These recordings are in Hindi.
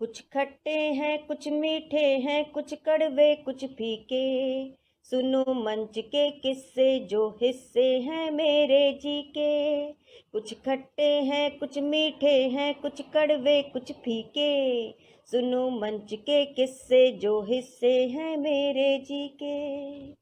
कुछ खट्टे हैं कुछ मीठे हैं कुछ कड़वे कुछ फीके, सुनो मंच के किस्से जो हिस्से हैं मेरे जी के। कुछ खट्टे हैं कुछ मीठे हैं कुछ कड़वे कुछ फीके, सुनो मंच के किस्से जो हिस्से हैं मेरे जी के।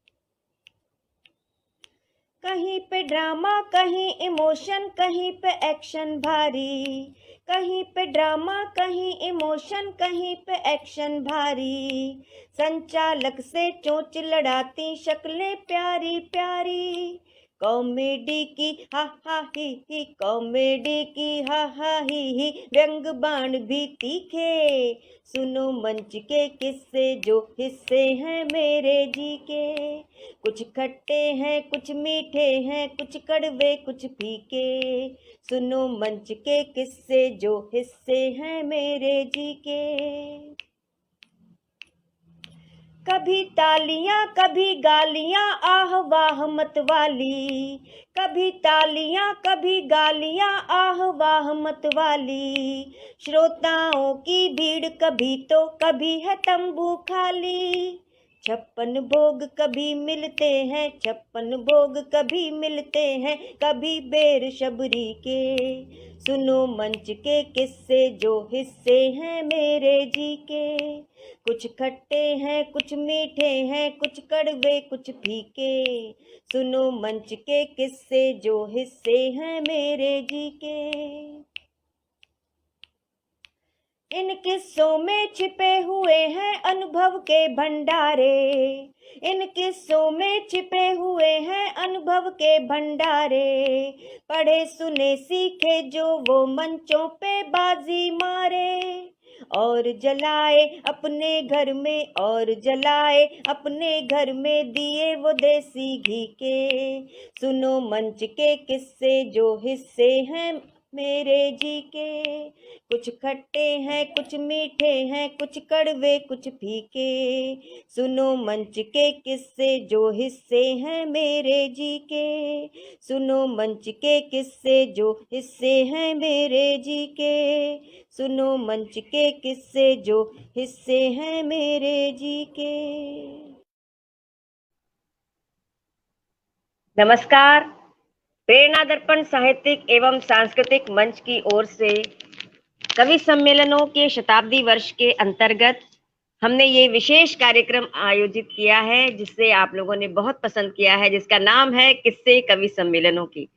कहीं पे ड्रामा कहीं इमोशन कहीं पे एक्शन भारी, कहीं पे ड्रामा कहीं इमोशन कहीं पे एक्शन भारी, संचालक से चोंच लड़ाती शक्लें प्यारी प्यारी। कॉमेडी की हा ही कॉमेडी की हा ही व्यंग बाण भी तीखे, सुनो मंच के किस्से जो हिस्से हैं मेरे जी के। कुछ खट्टे हैं कुछ मीठे हैं कुछ कड़वे कुछ फीके, सुनो मंच के किस्से जो हिस्से हैं मेरे जी के। कभी तालियां कभी गालियां आह वाह मत वाली, कभी तालियां कभी गालियां आह वाह मत वाली, श्रोताओं की भीड़ कभी तो कभी है तंबू खाली। 56 भोग कभी मिलते हैं 56 भोग कभी मिलते हैं कभी बेरशबरी के, सुनो मंच के किस्से जो हिस्से हैं मेरे जी के। कुछ खट्टे हैं कुछ मीठे हैं कुछ कड़वे कुछ फीके, सुनो मंच के किस्से जो हिस्से हैं मेरे जी के। इन किस्सों में छिपे हुए हैं अनुभव के भंडारे, इन किस्सों में छिपे हुए हैं अनुभव के भंडारे, पढ़े सुने सीखे जो वो मंचों पे बाजी मारे, और जलाए अपने घर में और जलाए अपने घर में दिए वो देसी घी के, सुनो मंच के किस्से जो हिस्से हैं मेरे जी के। कुछ खट्टे हैं कुछ मीठे हैं कुछ कड़वे कुछ फीके, सुनो मंच के किस्से जो हिस्से हैं मेरे जी के, सुनो मंच के किस्से जो हिस्से हैं मेरे जी के, सुनो मंच के किस्से जो हिस्से हैं मेरे जी के। नमस्कार। प्रेरणा दर्पण साहित्यिक एवं सांस्कृतिक मंच की ओर से कवि सम्मेलनों के शताब्दी वर्ष के अंतर्गत हमने ये विशेष कार्यक्रम आयोजित किया है जिसे आप लोगों ने बहुत पसंद किया है, जिसका नाम है किस्से कवि सम्मेलनों की।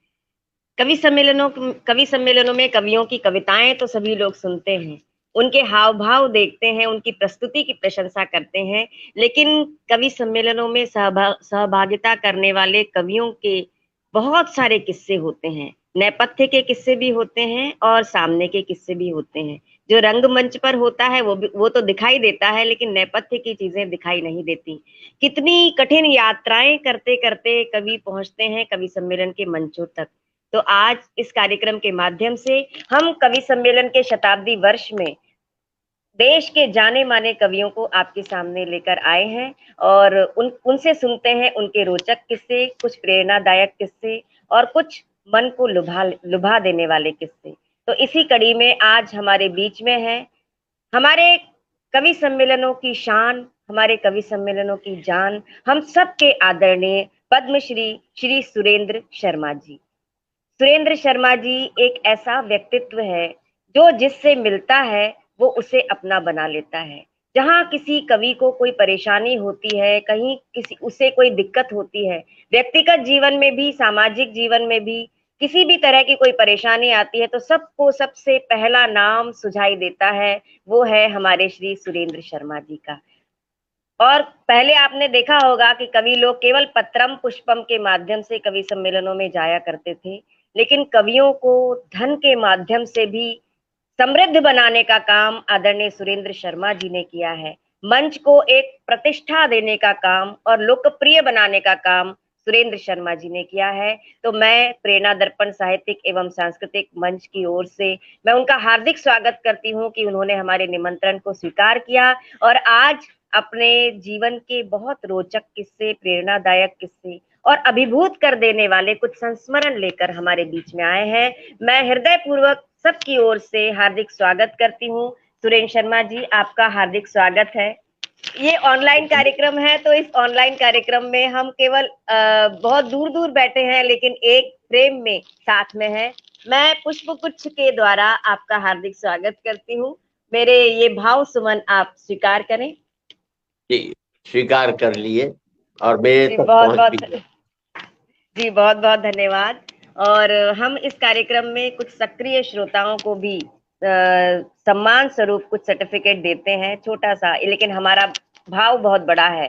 कवि सम्मेलनों में कवियों की कविताएं तो सभी लोग सुनते हैं, उनके हाव भाव देखते हैं, उनकी प्रस्तुति की प्रशंसा करते हैं, लेकिन कवि सम्मेलनों में सहभागिता करने वाले कवियों के बहुत सारे किस्से होते हैं। नेपथ्य के किस्से भी होते हैं और सामने के किस्से भी होते हैं। जो रंगमंच पर होता है वो तो दिखाई देता है, लेकिन नेपथ्य की चीजें दिखाई नहीं देती। कितनी कठिन यात्राएं करते करते कवि पहुंचते हैं कवि सम्मेलन के मंचों तक। तो आज इस कार्यक्रम के माध्यम से हम कवि सम्मेलन के शताब्दी वर्ष में देश के जाने माने कवियों को आपके सामने लेकर आए हैं और उनसे सुनते हैं उनके रोचक किस्से, कुछ प्रेरणादायक किस्से और कुछ मन को लुभा देने वाले किस्से। तो इसी कड़ी में आज हमारे बीच में है हमारे कवि सम्मेलनों की शान, हमारे कवि सम्मेलनों की जान, हम सबके आदरणीय पद्मश्री श्री सुरेंद्र शर्मा जी। सुरेंद्र शर्मा जी एक ऐसा व्यक्तित्व है जो जिससे मिलता है वो उसे अपना बना लेता है। जहाँ किसी कवि को कोई परेशानी होती है, कहीं किसी उसे कोई दिक्कत होती है, व्यक्तिगत जीवन में भी सामाजिक जीवन में भी किसी भी तरह की कोई परेशानी आती है, तो सबको सबसे पहला नाम सुझाई देता है वो है हमारे श्री सुरेंद्र शर्मा जी का। और पहले आपने देखा होगा कि कवि लोग केवल पत्रम पुष्पम के माध्यम से कवि सम्मेलनों में जाया करते थे, लेकिन कवियों को धन के माध्यम से भी समृद्ध बनाने का काम आदरणीय सुरेंद्र शर्मा जी ने किया है। मंच को एक प्रतिष्ठा देने का काम और लोकप्रिय बनाने का काम सुरेंद्र शर्मा जी ने किया है। तो मैं प्रेरणा दर्पण साहित्यिक एवं सांस्कृतिक मंच की ओर से मैं उनका हार्दिक स्वागत करती हूँ कि उन्होंने हमारे निमंत्रण को स्वीकार किया और आज अपने जीवन के बहुत रोचक किस्से, प्रेरणादायक किस्से और अभिभूत कर देने वाले कुछ संस्मरण लेकर हमारे बीच में आए हैं। मैं हृदय पूर्वक सबकी ओर से हार्दिक स्वागत करती हूँ सुरेंद्र शर्मा जी, आपका हार्दिक स्वागत है। ये ऑनलाइन कार्यक्रम है, तो इस ऑनलाइन कार्यक्रम में हम केवल बहुत दूर दूर बैठे हैं, लेकिन एक फ्रेम में साथ में है। मैं पुष्प गुच्छ के द्वारा आपका हार्दिक स्वागत करती हूँ। मेरे ये भाव सुमन आप स्वीकार करें। जी, स्वीकार कर लिए और मेरे जी तक बहुत पहुंच भी बहुत गया। जी बहुत बहुत धन्यवाद। और हम इस कार्यक्रम में कुछ सक्रिय श्रोताओं को भी सम्मान स्वरूप कुछ सर्टिफिकेट देते हैं, छोटा सा, लेकिन हमारा भाव बहुत बड़ा है।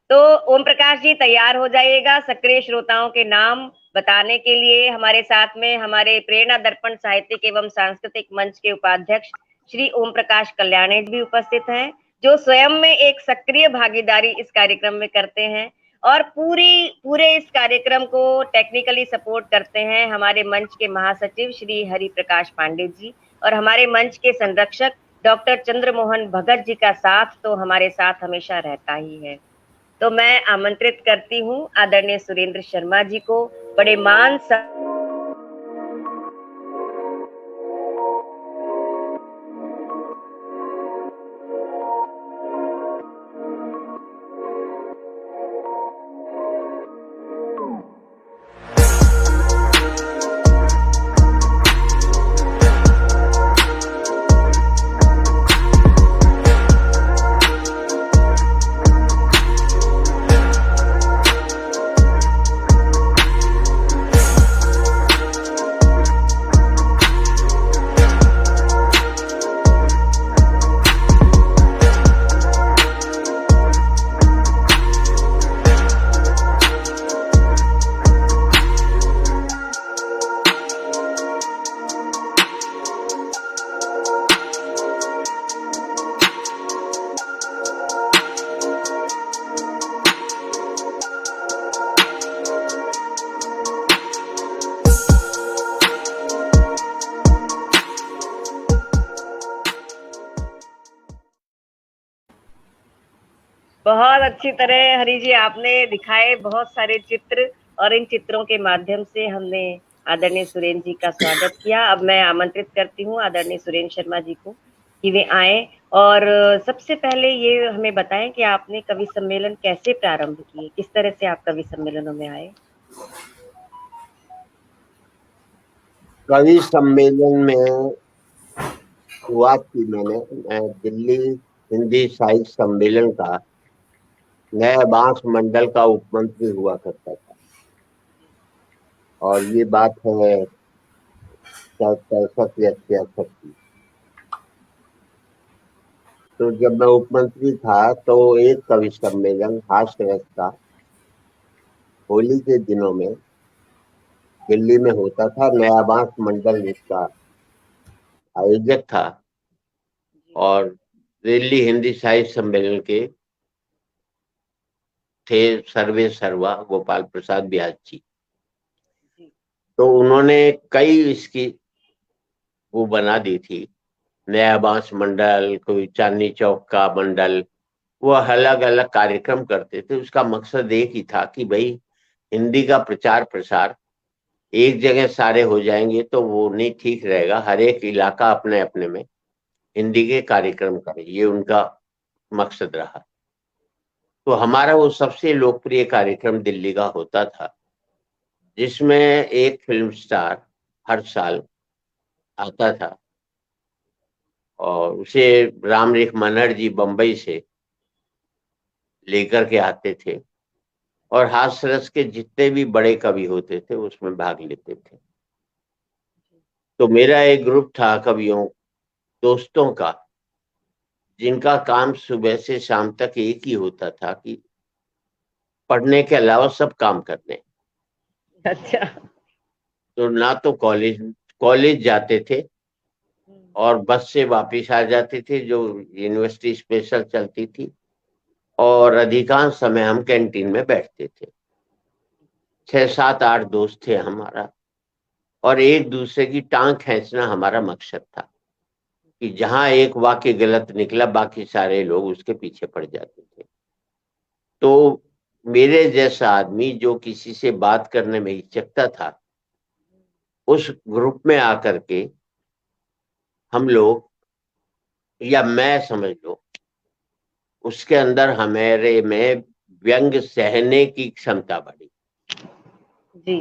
तो ओम प्रकाश जी तैयार हो जाइएगा सक्रिय श्रोताओं के नाम बताने के लिए। हमारे साथ में हमारे प्रेरणा दर्पण साहित्यिक एवं सांस्कृतिक मंच के उपाध्यक्ष श्री ओम प्रकाश कल्याणी भी उपस्थित हैं, जो स्वयं में एक सक्रिय भागीदारी इस कार्यक्रम में करते हैं और पूरे इस कार्यक्रम को टेक्निकली सपोर्ट करते हैं हमारे मंच के महासचिव श्री हरि प्रकाश पांडे जी, और हमारे मंच के संरक्षक डॉक्टर चंद्रमोहन भगत जी का साथ तो हमारे साथ हमेशा रहता ही है। तो मैं आमंत्रित करती हूँ आदरणीय सुरेंद्र शर्मा जी को बड़े मान बहुत अच्छी तरह हरि जी आपने दिखाए बहुत सारे चित्र, और इन चित्रों के माध्यम से हमने आदरणीय सुरेंद्र जी का स्वागत किया। अब मैं आमंत्रित करती हूँ आदरणीय सुरेंद्र शर्मा जी को कि वे आए और सबसे पहले ये हमें बताएं कि आपने कवि सम्मेलन कैसे प्रारंभ किए, किस तरह से आप कवि सम्मेलनों में आए। कवि सम्मेलन में शुरुआत की मैं दिल्ली हिंदी साहित्य सम्मेलन का नया बांस मंडल का उपमंत्री हुआ करता था, और ये बात है शायद 65 या 66 की। तो जब मैं उपमंत्री था तो एक कवि सम्मेलन हास्य रस का होली के दिनों में दिल्ली में होता था। नया बांस मंडल इसका आयोजक था, और दिल्ली हिंदी साहित्य सम्मेलन के थे सर्वे सर्वा गोपाल प्रसाद व्यास जी। तो उन्होंने कई इसकी वो बना दी थी, नया बांस मंडल, कोई चांदनी चौक का मंडल, वो अलग अलग कार्यक्रम करते थे। उसका मकसद एक ही था कि भाई हिंदी का प्रचार प्रसार एक जगह सारे हो जाएंगे तो वो नहीं ठीक रहेगा, हर एक इलाका अपने अपने में हिंदी के कार्यक्रम करे, ये उनका मकसद रहा। तो हमारा वो सबसे लोकप्रिय कार्यक्रम दिल्ली का होता था, जिसमें एक फिल्म स्टार हर साल आता था, और उसे रामरेख मनहर जी बम्बई से लेकर के आते थे, और हास्य रस के जितने भी बड़े कवि होते थे उसमें भाग लेते थे। तो मेरा एक ग्रुप था कवियों दोस्तों का, जिनका काम सुबह से शाम तक एक ही होता था कि पढ़ने के अलावा सब काम करने। अच्छा। तो ना तो कॉलेज कॉलेज जाते थे और बस से वापस आ जाते थे जो यूनिवर्सिटी स्पेशल चलती थी, और अधिकांश समय हम कैंटीन में बैठते थे। 6 7 8 दोस्त थे हमारा, और एक दूसरे की टांग खींचना हमारा मकसद था कि जहां एक वाक्य गलत निकला बाकी सारे लोग उसके पीछे पड़ जाते थे। तो मेरे जैसा आदमी जो किसी से बात करने में हिचकता था, उस ग्रुप में आकर के हम लोग या मैं समझ लो, उसके अंदर हमारे में व्यंग सहने की क्षमता बढ़ी जी।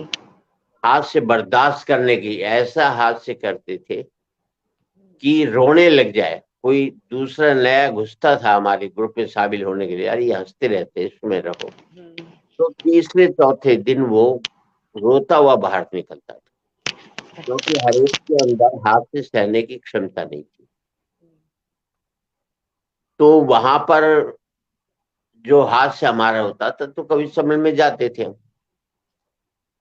हाथ से बर्दाश्त करने की। ऐसा हाथ से करते थे कि रोने लग जाए। कोई दूसरा नया घुसता था हमारे ग्रुप में शामिल होने के लिए, यार ये हंसते रहते इसमें रहो, तो तीसरे चौथे दिन वो रोता हुआ बाहर निकलता था, क्योंकि हर एक के अंदर हाथ से सहने की क्षमता नहीं थी। तो वहां पर जो हाथ से हमारा होता था, तो कवि सम्मेलन में जाते थे हम,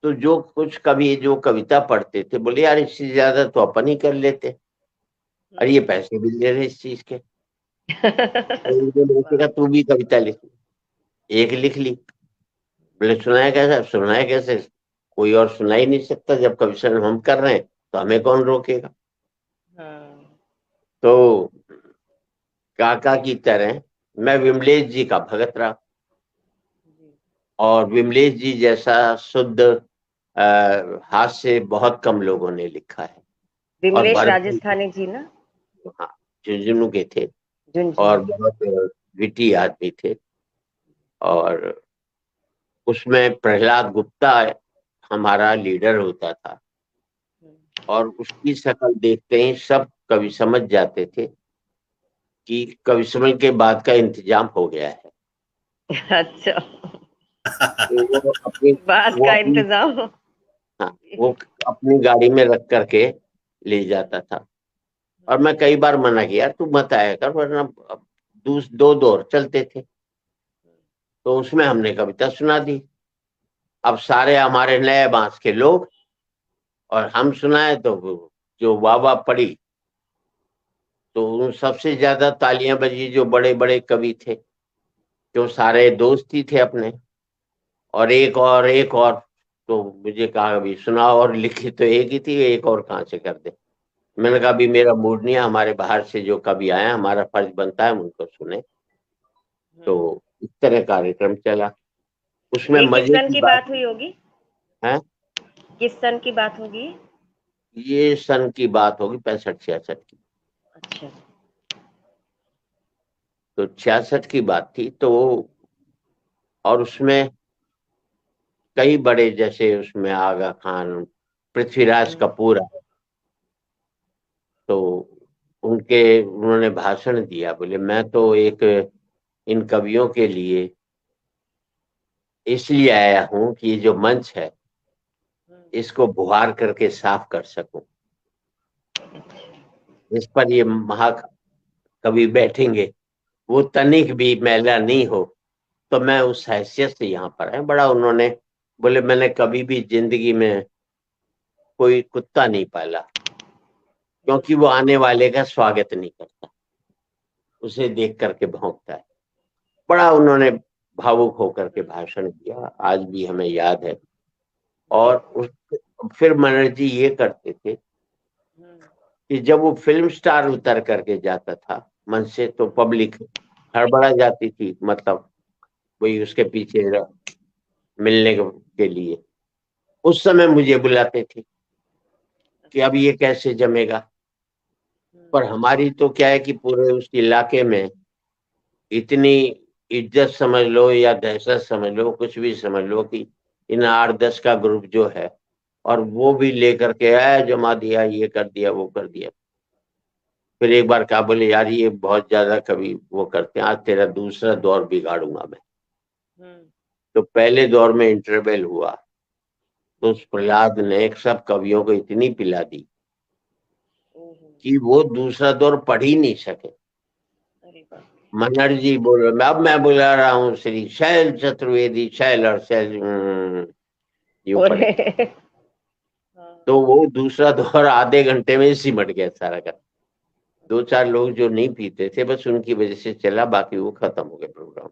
तो जो कुछ कवि जो कविता पढ़ते थे, बोले यार इससे ज्यादा तो अपन ही कर लेते, और ये पैसे भी ले रहे इस चीज के। तो उनको बोलते वाह। का तू भी कविता लिख। एक लिख ली। बोले सुनाया कैसे? सुनाया कैसे? कोई और सुना ही नहीं सकता, जब कवि सम्मेलन हम कर रहे हैं तो हमें कौन रोकेगा। हाँ। तो काका की तरह मैं विमलेश जी का भगत रहा, जी। और विमलेश जी जैसा शुद्ध हाथ से बहुत कम लोगों ने लिखा है। और विमलेश भरपूर, राजस्थानी जी ना? हाँ, झुंझुनू के थे, झुंझुनू। और बहुत विटी आदमी थे। और उसमें प्रहलाद गुप्ता हमारा लीडर होता था, और उसकी शक्ल देखते ही सब कवि समझ जाते थे कि कवि सम्मेलन के बाद का इंतजाम हो गया है। अच्छा। तो वो अपनी बास वो का अपनी इंतजाम। हाँ, वो अपनी गाड़ी में रख करके ले जाता था। और मैं कई बार मना किया, तू मत आया कर, वरना दो दौर चलते थे। तो उसमें हमने कविता सुना दी। अब सारे हमारे नए बांस के लोग, और हम सुनाए तो जो वाह वाह पड़ी, तो उन सबसे ज्यादा तालियां बजी जो बड़े बड़े कवि थे, जो सारे दोस्त ही थे अपने। और एक और तो मुझे कहा अभी सुनाओ, और लिखी तो एक ही थी, एक और कहाँ से कर दे। मैंने कहा अभी मेरा मूड नहीं है, हमारे बाहर से जो कवि आए हैं, हमारा फर्ज बनता है हम उनको सुने। तो इस तरह कार्यक्रम चला। उसमें ये किस मजे सन की की बात बात हुई होगी? है, किस सन की बात होगी? ये सन की बात होगी 65-66 की। अच्छा। तो 66 की बात थी। तो और उसमें कई बड़े, जैसे उसमें आगा खान, पृथ्वीराज कपूर आए, तो उन्होंने भाषण दिया। बोले मैं तो एक इन कवियों के लिए इसलिए आया हूं कि ये जो मंच है इसको बुहार करके साफ कर सकूं, इस पर ये महाकवि बैठेंगे, वो तनिक भी मैला नहीं हो। तो मैं उस हैसियत से यहाँ पर है। बड़ा उन्होंने, बोले मैंने कभी भी जिंदगी में कोई कुत्ता नहीं पाला, क्योंकि वो आने वाले का स्वागत नहीं करता, उसे देख करके भौंकता है। बड़ा उन्होंने भावुक होकर के भाषण दिया, आज भी हमें याद है। और फिर मनोज जी ये करते थे कि जब वो फिल्म स्टार उतर करके जाता था मंच से, तो पब्लिक हड़बड़ा जाती थी, मतलब वही उसके पीछे मिलने के लिए। उस समय मुझे बुलाते थे कि अब ये कैसे जमेगा। पर हमारी तो क्या है कि पूरे उस इलाके में इतनी इज्जत समझ लो या दहशत समझ लो, कुछ भी समझ लो, कि इन 8-10 का ग्रुप जो है, और वो भी लेकर के आया, जमा दिया, ये कर दिया वो कर दिया। फिर एक बार कहा, बोले यार ये बहुत ज्यादा कभी वो करते हैं, आज तेरा दूसरा दौर बिगाड़ूंगा मैं। तो पहले दौर में इंटरवल हुआ, तो उस प्रहलाद ने सब कवियों को इतनी पिला दी कि वो दूसरा दौर पढ़ ही नहीं सके। अरे बाप। मनहर जी बोल रहे, अब मैं बुला रहा हूँ श्री शैल चतुर्वेदी, शैल और शैल यूं पड़े। अरे। हाँ। तो वो दूसरा दौर आधे घंटे में सिमट गया सारा का। 2-4 लोग जो नहीं पीते थे, बस उनकी वजह से चला, बाकी वो खत्म हो गया प्रोग्राम।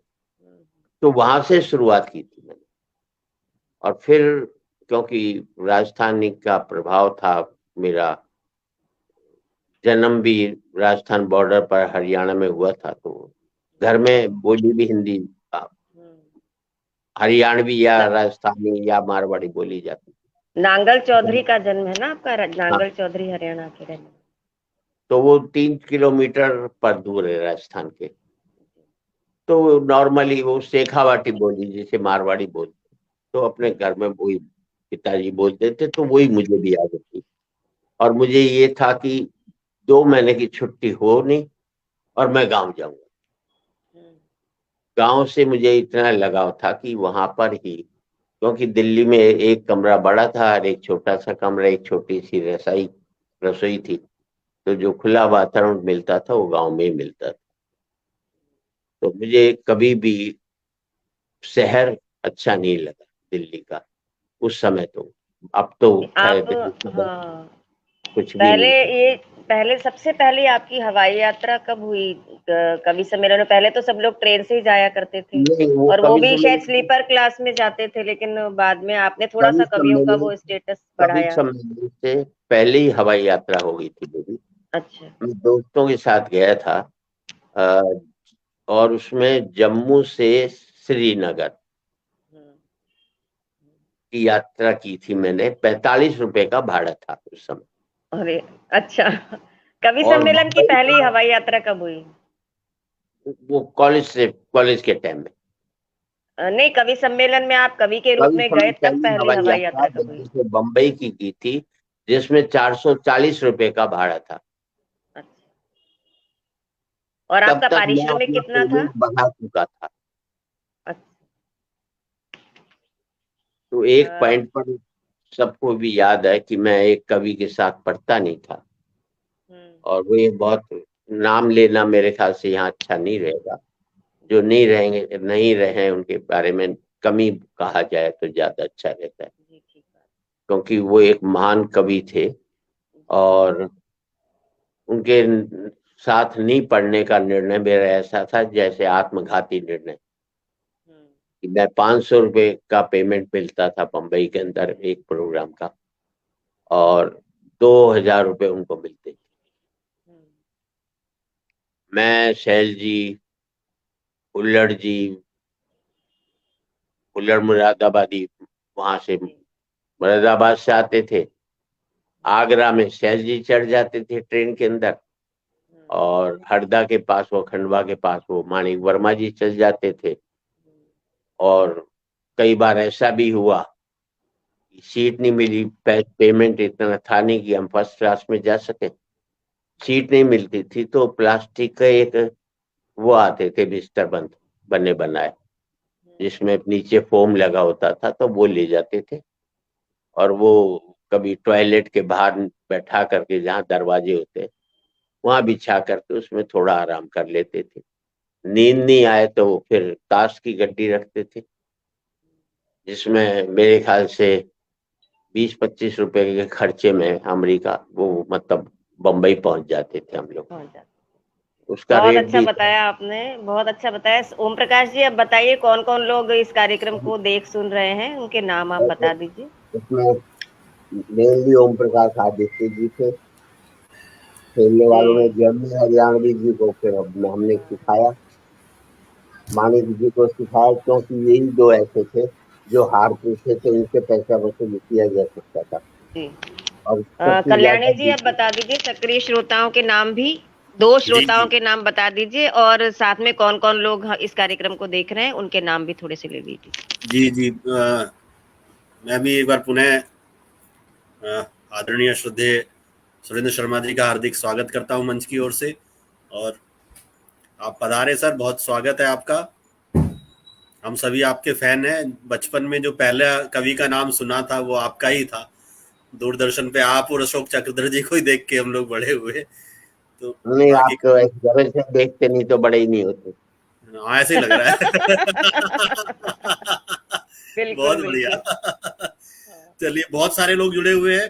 तो वहां से शुरुआत की थी मैंने। और फिर क्योंकि राजस्थानी का प्रभाव था, मेरा जन्म भी राजस्थान बॉर्डर पर हरियाणा में हुआ था, तो घर में बोली भी हिंदी, हरियाणवी या ना, राजस्थानी या मारवाड़ी बोली जाती। नांगल चौधरी का जन्म है ना आपका? हाँ, नांगल चौधरी हरियाणा के रहने। तो वो 3 किलोमीटर पर दूर है राजस्थान के। तो नॉर्मली वो शेखावाटी बोली जिसे मारवाड़ी बोलते, तो अपने घर में वही पिताजी बोलते थे, तो वही मुझे भी याद थी। और मुझे ये था कि 2 महीने की छुट्टी हो नहीं और मैं गांव जाऊंगा। गांव से मुझे इतना लगाव था कि वहां पर ही, क्योंकि दिल्ली में एक कमरा बड़ा था और एक छोटा सा कमरा, एक छोटी सी रसोई थी। तो जो खुला वातावरण मिलता था वो गांव में ही मिलता था। तो मुझे कभी भी शहर अच्छा नहीं लगा दिल्ली का उस समय। तो अब तो खैर आप, दिल्ली से हाँ, कुछ भी पहले नहीं। ये पहले सबसे पहले आपकी हवाई यात्रा कब हुई कवि सम्मेलन में? पहले तो सब लोग ट्रेन से ही जाया करते थे, नहीं, वो और वो कवि भी शायद सम्मेलन, स्लीपर क्लास में जाते थे, लेकिन बाद में आपने थोड़ा कवि सा कवियों का सम्मेलन वो स्टेटस कवि बढ़ाया। सम्मेलन से पहले ही हवाई यात्रा हो गई थी मेरी। अच्छा। मैं दोस्तों के साथ गया था। अ, और उसमें जम्मू से श्रीनगर हम्म, की यात्रा की थी मैंने। 45 रुपए का भाड़ा था उस समय। अरे, अच्छा। कवि और सम्मेलन की मुंबई पहली का, हवाई यात्रा कब हुई? वो कॉलेज के टाइम में। नहीं, कवि सम्मेलन में आप कवि के रूप कवि में गए सम्मेलन तब पहली पहली हवाई हवाई यात्रा यात्रा कब हुई? दिल्ली से बम्बई की थी, जिसमें 440 रुपए का भाड़ा था। अच्छा। और तब आपका तक मैं पारिश्रमिक अपना कितना था? पेमेंट बढ़ा चुका था। अच्छा। तो एक अ, पॉइंट पर सबको भी याद है कि मैं एक कवि के साथ पढ़ता नहीं था। हम्म, और वो ये बहुत, नाम लेना मेरे ख्याल से यहाँ अच्छा नहीं रहेगा। जो नहीं रहेंगे, नहीं रहे, उनके बारे में कम ही कहा जाए तो ज्यादा अच्छा रहता है। जी, ठीक बात। क्योंकि वो एक महान कवि थे। जी। और उनके साथ नहीं पढ़ने का निर्णय मेरा ऐसा था जैसे आत्मघाती निर्णय। हम्म। कि मैं 500 रुपए का पेमेंट मिलता था बम्बई के अंदर एक प्रोग्राम का, और 2000 रुपए उनको मिलते थे। हम्म। मैं, शैल जी, हुल्लड़ जी, हुल्लड़ मुरादाबादी वहां से, जी। मुरादाबाद से आते थे। आगरा में शैल जी चढ़ जाते थे ट्रेन के अंदर। हम्म। और हरदा के पास, वो खंडवा के पास, वो माणिक वर्मा जी चल जाते थे। हम्म। और कई बार ऐसा भी हुआ कि सीट नहीं मिली, पेमेंट इतना था नहीं कि हम फर्स्ट क्लास में जा सके। सीट नहीं मिलती थी तो प्लास्टिक का एक वो आते थे बिस्तर बने बनाए, जिसमें नीचे फोम लगा होता था, तो वो ले जाते थे। और वो कभी टॉयलेट के बाहर बैठा करके, जहाँ दरवाजे होते, वहां बिछा करके उसमें थोड़ा आराम कर लेते थे। नींद नहीं आए तो फिर ताश की गड्डी रखते थे, जिसमें मेरे ख्याल से 20-25 रुपए के खर्चे में अमेरिका, वो मतलब बम्बई पहुंच जाते थे हम लोग। पहुंच जाते। उसका बहुत रेट अच्छा भी, बताया आपने, बहुत अच्छा बताया। ओम प्रकाश जी, अब बताइए कौन कौन लोग इस कार्यक्रम को देख सुन रहे हैं, उनके नाम आप बता दीजिए। उसमें मेनली ओम प्रकाश आदित्य जी थे। खेलने वालों में जी। जर्मी हरियाणवी जी को फिर हमने सिखाया, मानिक जी को सिखाया, क्योंकि यही दो ऐसे थे जो हारते थे, तो इनसे पैसा वसूल किया जा सकता था। जी। और सबसे कल्याणी ज्यादा जी, अब बता दीजिए सक्रिय श्रोताओं के नाम भी, दो जी श्रोताओं जी के नाम बता दीजिए, और साथ में कौन कौन लोग इस कार्यक्रम को देख रहे हैं उनके नाम भी थोड़े से ले लीजिए। जी जी मैं भी एक बार पुनः आदरणीय श्रद्धेय सुरेंद्र शर्मा जी का हार्दिक स्वागत करता हूं मंच की ओर से। और आप पधारे सर, बहुत स्वागत है आपका। हम सभी आपके फैन हैं। बचपन में जो पहला कवि का नाम सुना था वो आपका ही था। दूरदर्शन पे आप और अशोक चक्रधर जी को ही देख के हम लोग बड़े हुए। तो नहीं, आप बाकी तो ऐसे जगह से देखते नहीं तो बड़े ही नहीं होते। हाँ, ऐसे ही लग रहा है। बिल्कुल बहुत बढ़िया। बिल्कुल। चलिए, बहुत सारे लोग जुड़े हुए हैं।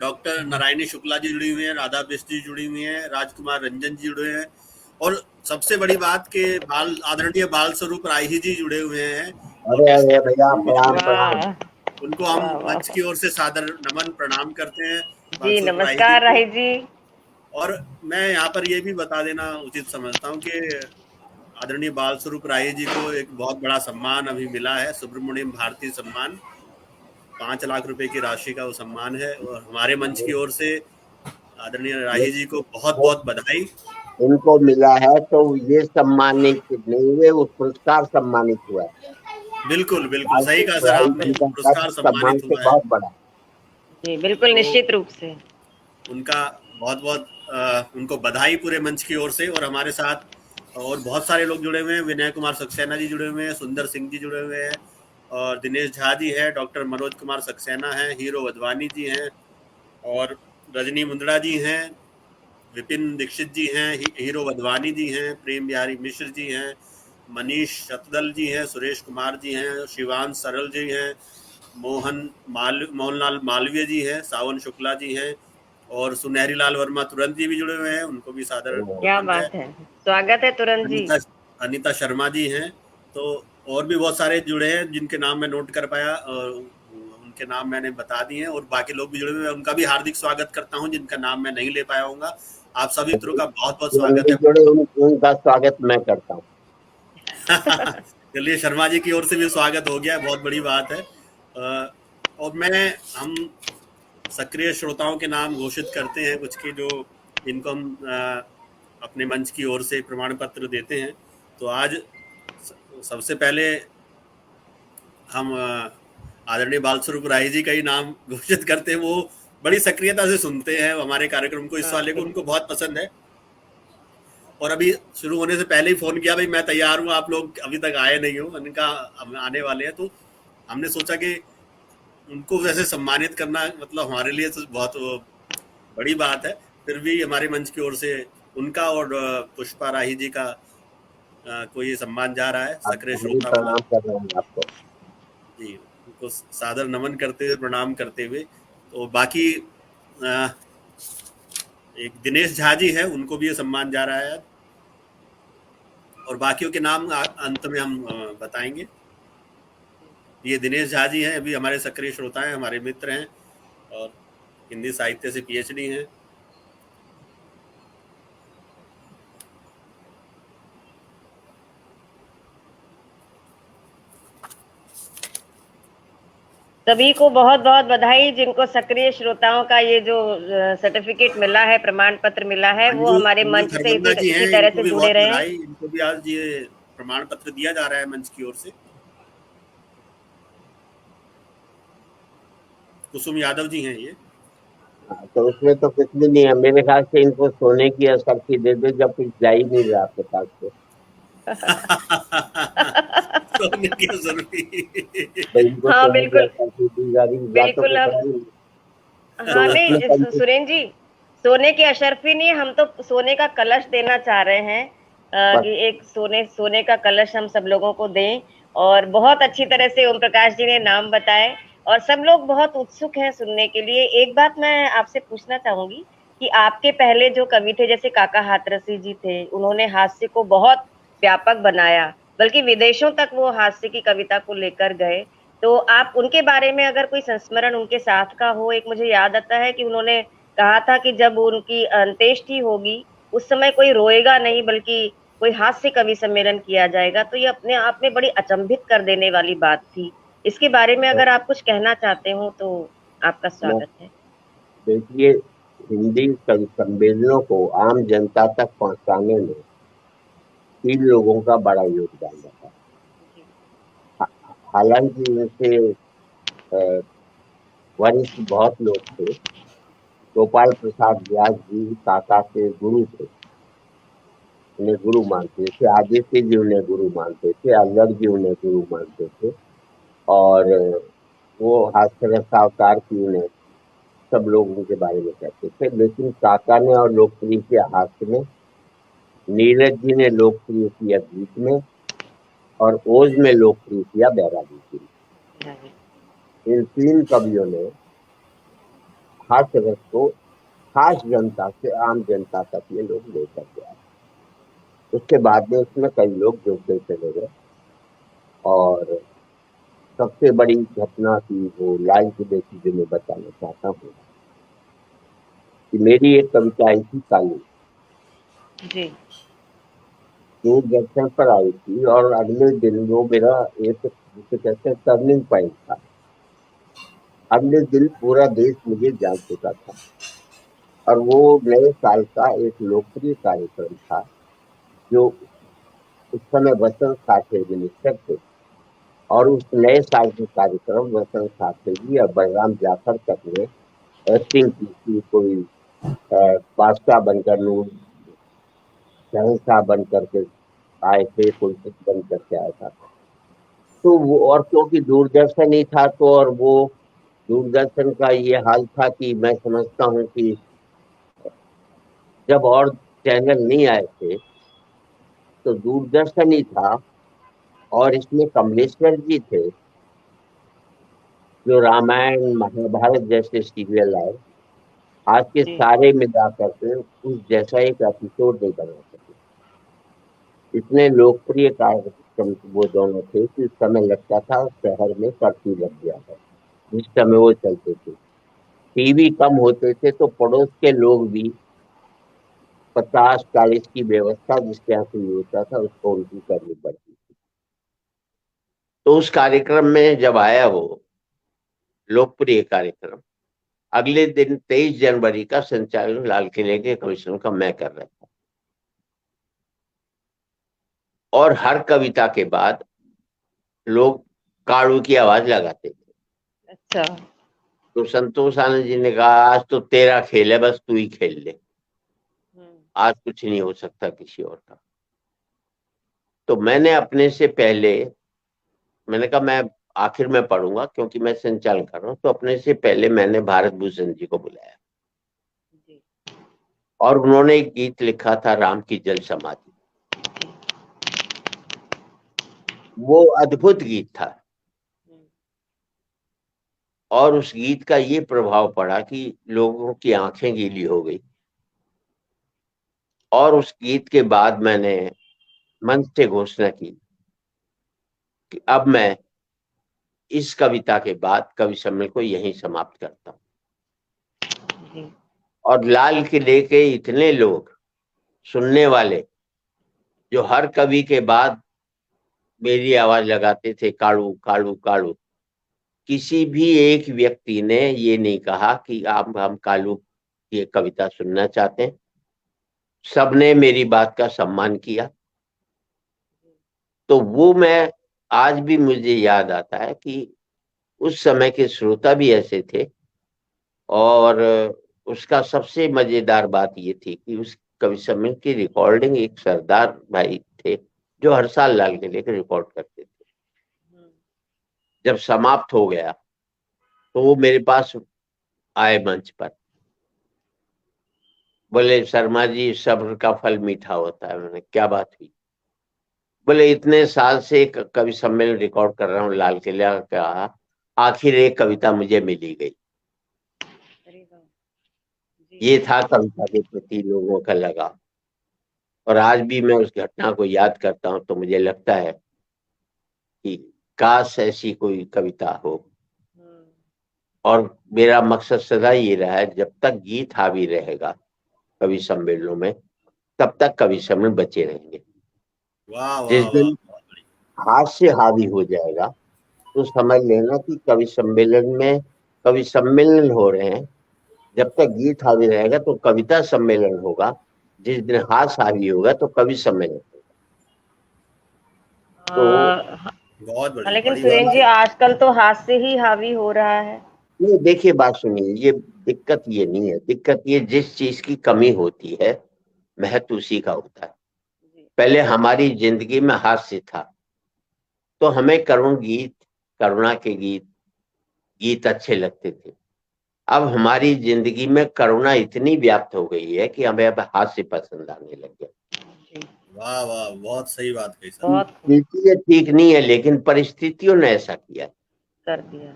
डॉक्टर नारायणी शुक्ला जी जुड़ी हुई हैं, राधा बिस्ट जी जुड़ी हुई हैं, राजकुमार रंजन जी जुड़े हैं, और सबसे बड़ी बात के बाल आदरणीय बाल स्वरूप राय जी जुड़े हुए हैं। और अरे गेस्ट अरे भैया, प्रणाम प्रणाम। वाह। उनको हम वाह वाह। मंच की ओर से सादर नमन प्रणाम करते हैं, बाल जी, स्वरूप राय जी नमस्कार को। राही जी। और मैं यहाँ पर ये भी बता देना उचित समझता हूँ कि आदरणीय बाल स्वरूप राय जी को एक बहुत बड़ा सम्मान अभी मिला है, सुब्रमण्यम भारती सम्मान। 5 लाख रुपए की राशि का वो सम्मान है, और हमारे मंच की ओर से आदरणीय राही जी को बहुत बहुत बधाई। उनको मिला है तो ये सम्मानित नहीं हुए, उस पुरस्कार सम्मानित हुआ है। बिल्कुल बिल्कुल सही कहा सर आपने, पुरस्कार सम्मान सम्मानित से हुआ है। बहुत बड़ा। जी बिल्कुल, तो निश्चित रूप से उनका बहुत बहुत उनको बधाई पूरे मंच की ओर से। और हमारे साथ और बहुत सारे लोग जुड़े हुए हैं, विनय कुमार सक्सेना जी जुड़े हुए हैं, सुंदर सिंह जी जुड़े हुए हैं, और दिनेश झा जी है, डॉक्टर मनोज कुमार सक्सेना है, हीरो वधवानी जी हैं, और रजनी मुंद्रा जी हैं, विपिन दीक्षित जी हैं, हीरो वधवानी जी हैं, प्रेम बिहारी मिश्र जी हैं, मनीष शतदल जी हैं, सुरेश कुमार जी हैं, शिवांश सरल जी हैं, मोहनलाल मालवीय जी हैं, सावन शुक्ला जी हैं, और सुनहरी लाल वर्मा तुरंत जी भी जुड़े हुए हैं, उनको भी सादर क्या नमन है। बात है, स्वागत है तुरंत जी। अनीता शर्मा जी हैं। तो और भी बहुत सारे जुड़े हैं जिनके नाम मैं नोट कर पाया, और उनके नाम मैंने बता दिए हैं, और बाकी लोग भी जुड़े हुए हैं, उनका भी हार्दिक स्वागत करता हूं जिनका नाम मैं नहीं ले पाया हूँगा। आप सभी मित्रों का बहुत बहुत स्वागत है। उनका स्वागत मैं करता हूँ। चलिए, शर्मा जी की ओर से भी स्वागत हो गया, बहुत बड़ी बात है। और हम सक्रिय श्रोताओं के नाम घोषित करते हैं कुछ की, जो जिनको हम अपने मंच की ओर से प्रमाण पत्र देते हैं। तो आज सबसे पहले हम आदरणीय बालस्वरूप राही जी का ही नाम घोषित करते हैं। वो बड़ी सक्रियता से सुनते हैं हमारे कार्यक्रम को, इस वाले को उनको बहुत पसंद है, और अभी शुरू होने से पहले ही फोन किया, भाई मैं तैयार हूँ, आप लोग अभी तक आए नहीं हो। उनका आने वाले हैं, तो हमने सोचा कि उनको वैसे सम्मानित करना मतलब हमारे लिए तो बहुत बड़ी बात है, फिर भी हमारे मंच की ओर से उनका और पुष्पा राही जी का कोई सम्मान जा रहा है सक्रिय श्रोता वाला। प्रणाम कर रहे हैं आपको जी, उनको सादर नमन करते हुए, प्रणाम करते हुए। तो बाकी एक दिनेश झा जी है, उनको भी ये सम्मान जा रहा है, और बाकियों के नाम अंत में हम बताएंगे। ये दिनेश झा जी हैं, अभी हमारे सक्रिय श्रोता हैं, हमारे मित्र हैं, और हिंदी साहित्य से पीएचडी हैं। सभी को बहुत बहुत बधाई, जिनको सक्रिय श्रोताओं का ये जो सर्टिफिकेट मिला है, प्रमाण पत्र मिला है, वो हमारे मंच से इसी तरह से जुड़े रहे। इनको भी आज ये प्रमाण पत्र दिया जा रहा है मंच की ओर से। कुसुम यादव जी हैं ये। तो उसमें तो कुछ भी नहीं है, मेरे ख्याल से इनको सोने की असरफी दे दो, जब कुछ जा ही नहीं रहा आपके पास से। सोने की असरफी। हाँ बिल्कुल बिल्कुल। हाँ नहीं सुरेंद्र जी, सोने की अशर्फी नहीं, हम तो सोने का कलश देना चाह रहे हैं, कि एक सोने का कलश हम सब लोगों को दें। और बहुत अच्छी तरह से ओम प्रकाश जी ने नाम बताए, और सब लोग बहुत उत्सुक हैं सुनने के लिए। एक बात मैं आपसे पूछना चाहूंगी कि आपके पहले जो कवि थे, जैसे काका हाथरसी जी थे, उन्होंने हास्य को बहुत व्यापक बनाया, बल्कि विदेशों तक वो हास्य की कविता को लेकर गए। तो आप उनके बारे में अगर कोई संस्मरण उनके साथ का हो। एक मुझे याद आता है कि उन्होंने कहा था कि जब उनकी अंत्येष्टि होगी, उस समय कोई रोएगा नहीं, बल्कि कोई हास्य कवि सम्मेलन किया जाएगा। तो ये अपने आप में बड़ी अचंभित कर देने वाली बात थी। इसके बारे में अगर आप कुछ कहना चाहते हो तो आपका स्वागत है। देखिए, हिंदी कवि सम्मेलनों को आम जनता तक पहुंचाने में 3 लोगों का बड़ा योगदान रहा। हालांकि उनसे वरिष्ठ बहुत लोग थे। गोपाल प्रसाद व्यास जी काका के गुरु थे, उन्हें गुरु मानते थे। आदित्य जी उन्हें गुरु मानते थे, अलग जी उन्हें गुरु मानते थे, और वो हास्यरस अवतार की उन्हें सब लोग उनके बारे में कहते थे। लेकिन काका ने और लोकप्रिय किया हास्य में, नीरज जी ने लोकप्रिय किया गीत में, और ओज में लोकप्रिय किया बैरागी जी। इन 3 कवियों ने हास्य रस को खास जनता से आम जनता तक ये लोग लेकर गया। उसके बाद में उसमें कई लोग जुड़ते चले गए, और सबसे बड़ी घटना थी वो लाइन की बेटी, जो मैं बताना चाहता हूँ कि मेरी एक कविता आई थी काली जी, दूरदर्शन पर आई थी, और अगले दिन वो मेरा एक जिसे कहते हैं टर्निंग पॉइंट था। अगले दिन पूरा देश मुझे जान चुका था। और वो नए साल का एक लोकप्रिय कार्यक्रम था, जो उस समय वसंत साठे मिनिस्टर थे। और उस नए साल के कार्यक्रम वसंत साठे जी और बलराम जाफर तक ने एक्टिंग की थी। कोई बादशाह बनकर, नूर शहंशाह बन करके आए थे, कोई कुछ बन करके आया था। तो वो, और क्योंकि दूरदर्शन ही था, तो और वो दूरदर्शन का ये हाल था कि मैं समझता हूँ कि जब और चैनल नहीं आए थे तो दूरदर्शन ही था। और इसमें कमलेश्वर जी थे, जो रामायण महाभारत जैसे सीरियल आए, आज के जी सारे मिला करके उस जैसा एक एपिसोड नहीं बना सके। इतने लोकप्रिय कार्यक्रम वो दोनों थे कि उस समय लगता था शहर में कर्फ्यू लग गया है जिस समय वो चलते थे। टीवी कम होते थे तो पड़ोस के लोग भी 50-40 की व्यवस्था जिसके यहाँ से होता था उसको उनकी करनी पड़ती थी। तो उस कार्यक्रम में जब आया वो लोकप्रिय कार्यक्रम, अगले दिन 23 जनवरी का संचालन लाल किले के कमिश्नर का मैं कर रहा था। और हर कविता के बाद लोग काड़ू की आवाज लगाते थे। अच्छा। तो संतोष आनंद जी ने कहा, आज तो तेरा खेल है, बस तू ही खेल ले, आज कुछ नहीं हो सकता किसी और का। तो मैंने अपने से पहले, मैंने कहा मैं आखिर में पढ़ूंगा क्योंकि मैं संचालन कर रहा हूँ, तो अपने से पहले मैंने भारत भूषण जी को बुलाया। जी और उन्होंने एक गीत लिखा था, राम की जल समाधि। वो अद्भुत गीत था। और उस गीत का ये प्रभाव पड़ा कि लोगों की आंखें गीली हो गई। और उस गीत के बाद मैंने मंच से घोषणा की कि अब मैं इस कविता के बाद कवि सम्मेलन को यहीं समाप्त करता हूँ। और लाल किले के इतने लोग सुनने वाले, जो हर कवि के बाद मेरी आवाज लगाते थे, काड़ू काड़ू काड़ू, किसी भी एक व्यक्ति ने ये नहीं कहा कि आप हम कालू की कविता सुनना चाहते हैं। सबने मेरी बात का सम्मान किया। तो वो मैं आज भी मुझे याद आता है कि उस समय के श्रोता भी ऐसे थे। और उसका सबसे मजेदार बात ये थी कि उस कवि सम्मेलन की रिकॉर्डिंग एक सरदार भाई थे, जो हर साल लाल किले के रिकॉर्ड करते थे। जब समाप्त हो गया तो वो मेरे पास आए मंच पर, बोले शर्मा जी, सब्र का फल मीठा होता है। मैंने, क्या बात हुई? बोले इतने साल से एक कवि सम्मेलन रिकॉर्ड कर रहा हूँ लाल किला का, आखिर एक कविता मुझे मिली गई। ये था कविता के प्रति लोगों का लगाव। और आज भी मैं उस घटना को याद करता हूँ तो मुझे लगता है कि काश ऐसी कोई कविता हो। और मेरा मकसद सदा ये रहा है, जब तक गीत हावी रहेगा कवि सम्मेलनों में, तब तक कवि सम्मेलन बचे रहेंगे। वाह जिस वाह वाह। दिन हास्य हावी हो जाएगा तो समझ लेना कि कवि सम्मेलन हो रहे हैं। जब तक गीत हावी रहेगा तो कविता सम्मेलन होगा। जिस दिन हास्य हावी होगा तो कवि सम्मेलन होगा। तो बहुत बड़ी लेकिन बड़ी सुरेंद्र बात जी, है। आजकल तो हाथ से ही हावी हो रहा है। ये देखिए, बात सुनिए, ये दिक्कत ये नहीं है। दिक्कत ये, जिस चीज की कमी होती है महत्व उसी का होता है। पहले हमारी जिंदगी में हास्य था तो हमें करुण गीत, करुणा के गीत अच्छे लगते थे। अब हमारी जिंदगी में करुणा इतनी व्याप्त हो गई है कि हमें अब हास्य पसंद आने लग गया। वाह वाह, बहुत सही बात कही सर। बहुत ये ठीक नहीं है, लेकिन परिस्थितियों ने ऐसा किया, कर दिया।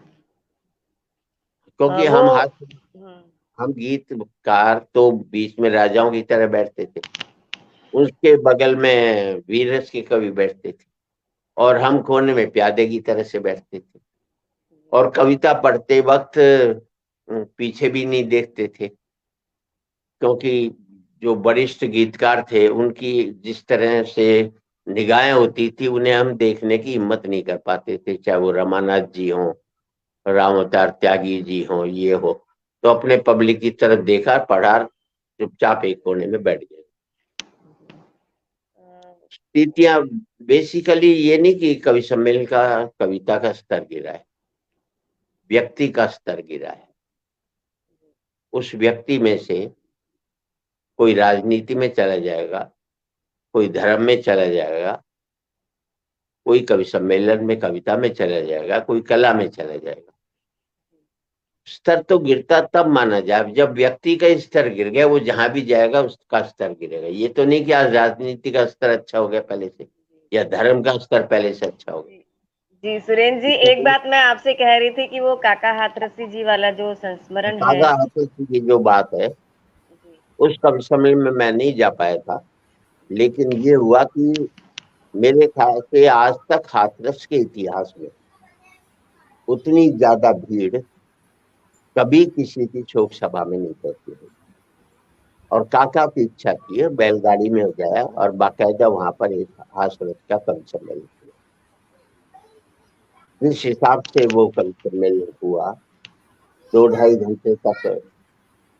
क्योंकि वो हम गीतकार तो बीच में राजाओं की तरह बैठते थे, उसके बगल में वीर रस के कवि बैठते थे, और हम कोने में प्यादे की तरह से बैठते थे। और कविता पढ़ते वक्त पीछे भी नहीं देखते थे, क्योंकि जो वरिष्ठ गीतकार थे उनकी जिस तरह से निगाहें होती थी, उन्हें हम देखने की हिम्मत नहीं कर पाते थे। चाहे वो रमानाथ जी हों, राम अवतार त्यागी जी हों, ये हो, तो अपने पब्लिक की तरफ देखा, पढ़ा, चुपचाप एक कोने में बैठ गए। स्थितियां बेसिकली ये नहीं कि कवि सम्मेलन का कविता का स्तर गिरा है, व्यक्ति का स्तर गिरा है। उस व्यक्ति में से कोई राजनीति में चला जाएगा, कोई धर्म में चला जाएगा, कोई कवि सम्मेलन में कविता में चला जाएगा, कोई कला में चला जाएगा। स्तर तो गिरता तब माना जाए जब व्यक्ति का स्तर गिर गया, वो जहां भी जाएगा उसका स्तर गिरेगा। ये तो नहीं कि आज राजनीति का स्तर अच्छा हो गया पहले से, या धर्म का स्तर पहले से अच्छा हो गया। जी सुरेंद्र जी, एक बात मैं आपसे कह रही थी कि वो काका हाथरसी जी वाला जो संस्मरण है, काका हाथरसी की जो बात है, उस कवि सम्मेलन में मैं नहीं जा पाया था, लेकिन ये हुआ कि मेरे ख्याल से आज तक हाथरस के इतिहास में उतनी ज्यादा भीड़ कभी किसी की शोक सभा में नहीं पड़ती है। और काका की इच्छा की है, बैलगाड़ी में हो गया और बाकायदा वहां पर एक हाथरस का कवि सम्मेलन हुआ। जिस हिसाब से वो कवि सम्मेलन हुआ, 2-2.5 घंटे तक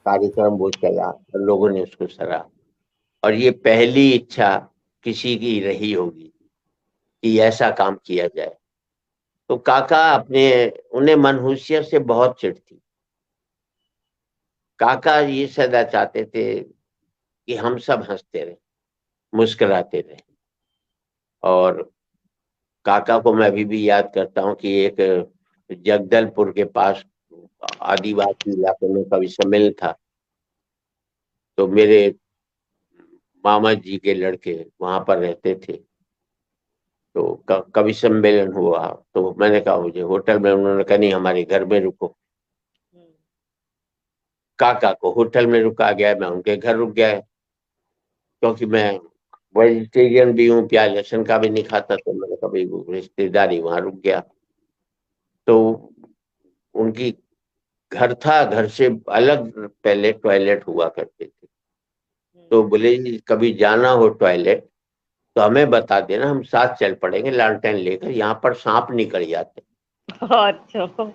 कार्यक्रम वो चला और लोगों ने उसको सराहा। और ये पहली इच्छा किसी की रही होगी कि ऐसा काम किया जाए। तो काका उन्हें मनहूसियत से बहुत चिढ़ थी। काका ये सदा चाहते थे कि हम सब हंसते रहे, मुस्कुराते रहे। और काका को मैं अभी भी याद करता हूँ कि एक जगदलपुर के पास आदिवासी इलाके में कवि सम्मेलन था, तो मेरे मामा जी के लड़के वहां पर रहते थे। तो कवि सम्मेलन हुआ, तो मैंने कहा मुझे होटल में, उन्होंने कहा नहीं हमारे घर में रुको। काका को होटल में रुका गया, मैं उनके घर रुक गया, क्योंकि मैं वेजिटेरियन भी हूँ, प्याज लहसुन का भी नहीं खाता, तो मैंने कभी रिश्तेदारी वहां रुक गया। तो उनकी घर था, घर से अलग पहले टॉयलेट हुआ करते थे। तो बोले कभी जाना हो टॉयलेट तो हमें बता देना, हम साथ चल पड़ेंगे लालटेन लेकर, यहाँ पर सांप निकल जाते। अच्छा।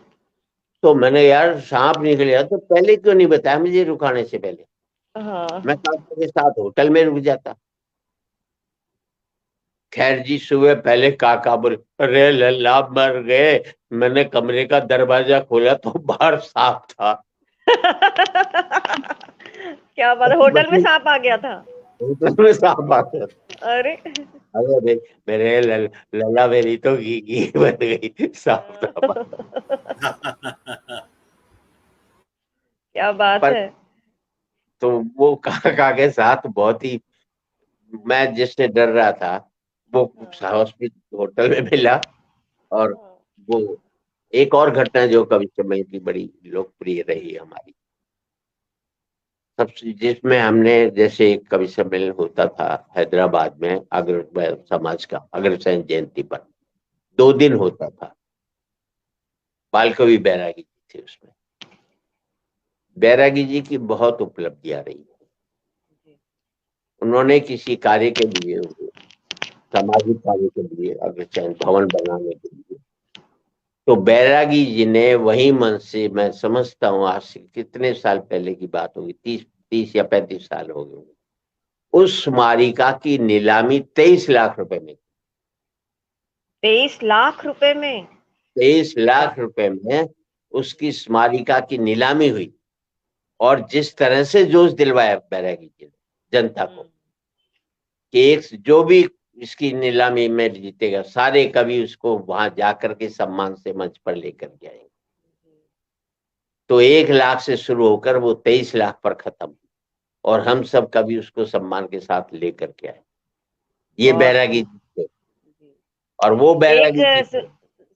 तो मैंने यार सांप निकल जाते तो पहले क्यों नहीं बताया मुझे रुकाने से पहले, हाँ। मैं काका के साथ होटल में रुक जाता। खैर जी, सुबह पहले काका बोले अरे लल्ला मर गए, मैंने कमरे का दरवाजा खोला तो बाहर सांप था। क्या बात है, होटल में सांप आ गया था? होटल में सांप आ गया। अरे अरे मेरे लल्ला मेरी तो घी बन गई, सांप था। क्या बात है। तो वो काका के साथ बहुत ही, मैं जिससे डर रहा था वो हॉस्पिटल होटल में मिला। और वो एक और घटना जो कवि सम्मेलन की बड़ी लोकप्रिय रही हमारी, सबसे जिसमें हमने, जैसे एक कवि सम्मेलन होता था हैदराबाद में अग्र समाज का, अग्रसेन जयंती पर 2 दिन होता था। बाल कवि बैरागी जी थे उसमें। बैरागी जी की बहुत उपलब्धियां रही। उन्होंने किसी कार्य के लिए, सामाजिक कार्य के लिए, अग्रसेन भवन बनाने के लिए, तो बैरागी जी ने वही मन से, मैं समझता हूँ आज से कितने साल पहले की बात होगी, 30 या 35 साल हो गए, उस स्मारिका की नीलामी 23 लाख रुपए में। 23 लाख रुपए में? 23 लाख रुपए में उसकी स्मारिका की नीलामी हुई। और जिस तरह से जोश दिलवाया बैरागी जी ने जनता को कि एक जो भी इसकी नीलामी में जीतेगा, सारे कवि उसको वहां जाकर के सम्मान से मंच पर लेकर के आएंगे। तो 1 लाख से शुरू होकर वो 23 लाख पर खत्म, और हम सब कभी उसको सम्मान के साथ लेकर के आए। ये बैरागी जी थे। और वो बैरागी जी,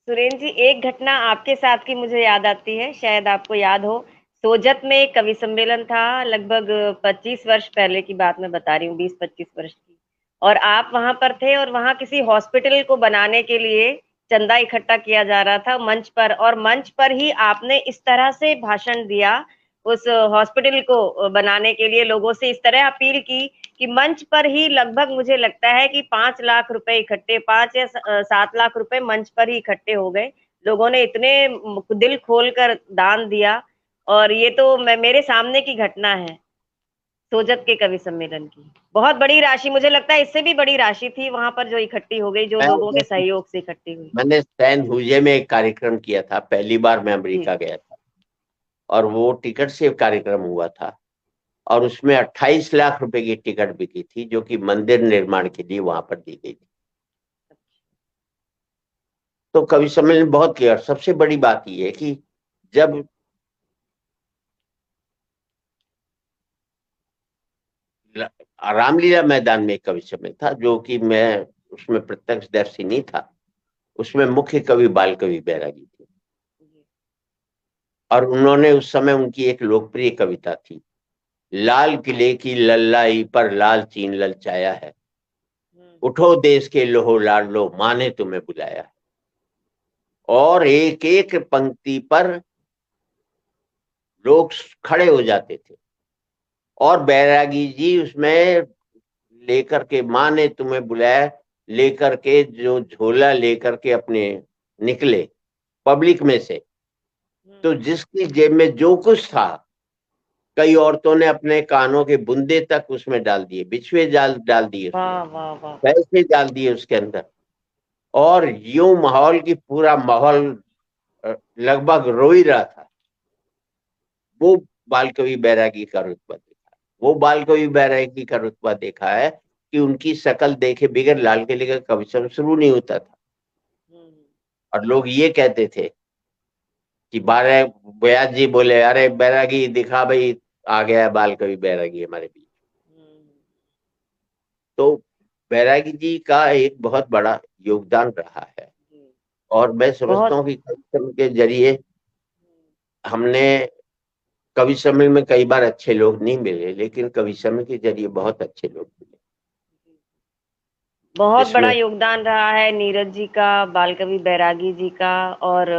सुरेंद्र जी, एक घटना आपके साथ की मुझे याद आती है, शायद आपको याद हो। सोजत में एक कवि सम्मेलन था, लगभग 25 वर्ष पहले की बात मैं बता रही हूँ, 20-25 वर्ष की। और आप वहां पर थे, और वहां किसी हॉस्पिटल को बनाने के लिए चंदा इकट्ठा किया जा रहा था मंच पर, और मंच पर ही आपने इस तरह से भाषण दिया, उस हॉस्पिटल को बनाने के लिए लोगों से इस तरह अपील की कि मंच पर ही लगभग मुझे लगता है कि 5 लाख रुपए इकट्ठे, 5 या 7 लाख रुपए मंच पर ही इकट्ठे हो गए। लोगों ने इतने दिल खोलकर दान दिया, और ये तो मेरे सामने की घटना है। सोजत के कवि सम्मेलन की बहुत बड़ी राशि, मुझे लगता है इससे भी बड़ी राशि थी वहां पर जो इकट्ठी हो गई, जो लोगों के सहयोग से इकट्ठी हुई। मैंने सैन हुजे में एक कार्यक्रम किया था, पहली बार मैं अमेरिका गया था, और वो टिकट से कार्यक्रम हुआ था, और उसमें 28 लाख रुपए की टिकट बिकी थी, जो कि मंदिर निर्माण के लिए वहां पर दी गई थी। तो कवि सम्मेलन बहुत किया। और सबसे बड़ी बात यह है कि जब रामलीला मैदान में एक कवि सम्मेलन था, जो कि मैं उसमें प्रत्यक्षदर्शी नहीं था, उसमें मुख्य कवि बाल कवि बैरागी थे, और उन्होंने उस समय उनकी एक लोकप्रिय कविता थी, लाल किले की लल्लाई पर लाल चीन ललचाया है, उठो देश के लोहो लाडलो माँ ने तुम्हें बुलाया है। और एक एक पंक्ति पर लोग खड़े हो जाते थे, और बैरागी जी उसमें लेकर के, माँ ने तुम्हें बुलाया लेकर के, जो झोला लेकर के अपने निकले पब्लिक में से, तो जिसकी जेब में जो कुछ था, कई औरतों ने अपने कानों के बुंदे तक उसमें डाल दिए, बिछुए डाल दिए, पैसे डाल दिए उसके अंदर, और यूं माहौल की पूरा माहौल लगभग रो ही रहा था। वो बाल कवि बैरागी का रुतबा देखा, वो बाल कवि बैरागी का रुतबा देखा है कि उनकी शक्ल देखे बगैर लाल किले का कवि सम्मेलन शुरू नहीं होता था। और लोग ये कहते थे कि बयास जी बोले, अरे बैरागी दिखा भाई, आ गया बाल कवि बैरागी हमारे बीच। तो बैरागी जी का एक बहुत बड़ा योगदान रहा है, और मैं समझता हूँ कि कवि सम्मेलन के जरिए हमने, कवि सम्मेलन में कई बार अच्छे लोग नहीं मिले, लेकिन कवि सम्मेलन के जरिए बहुत अच्छे लोग मिले। बहुत बड़ा योगदान रहा है नीरज जी का, बाल कवि बैरागी जी का, और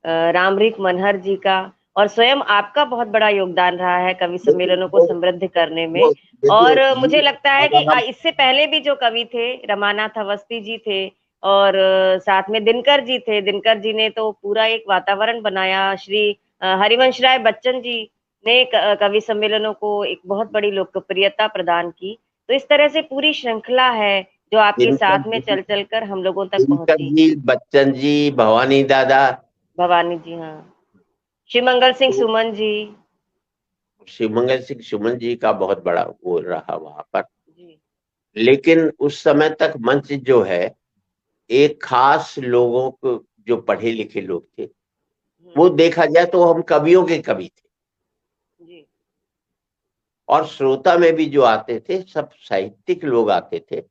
रामरिक मनहर जी का, और स्वयं आपका बहुत बड़ा योगदान रहा है कवि सम्मेलनों को समृद्ध करने में। और मुझे लगता है कि इससे पहले भी जो कवि थे, रमानाथ अवस्थी जी थे, और साथ में दिनकर जी थे। दिनकर जी ने तो पूरा एक वातावरण बनाया। श्री हरिवंश राय बच्चन जी ने कवि सम्मेलनों को एक बहुत बड़ी लोकप्रियता प्रदान की। तो इस तरह से पूरी श्रृंखला है जो आपके साथ में चल चल कर हम लोगों तक पहुंची। जी, बच्चन जी, भवानी दादा, भवानी जी, हाँ, शिवमंगल सिंह सुमन जी, शिवमंगल सिंह सुमन जी का बहुत बड़ा वो रहा वहां पर। लेकिन उस समय तक मंच जो है, एक खास लोगों को, जो पढ़े लिखे लोग थे, वो देखा जाए तो हम कवियों के कवि थे, और श्रोता में भी जो आते थे सब साहित्यिक लोग आते थे,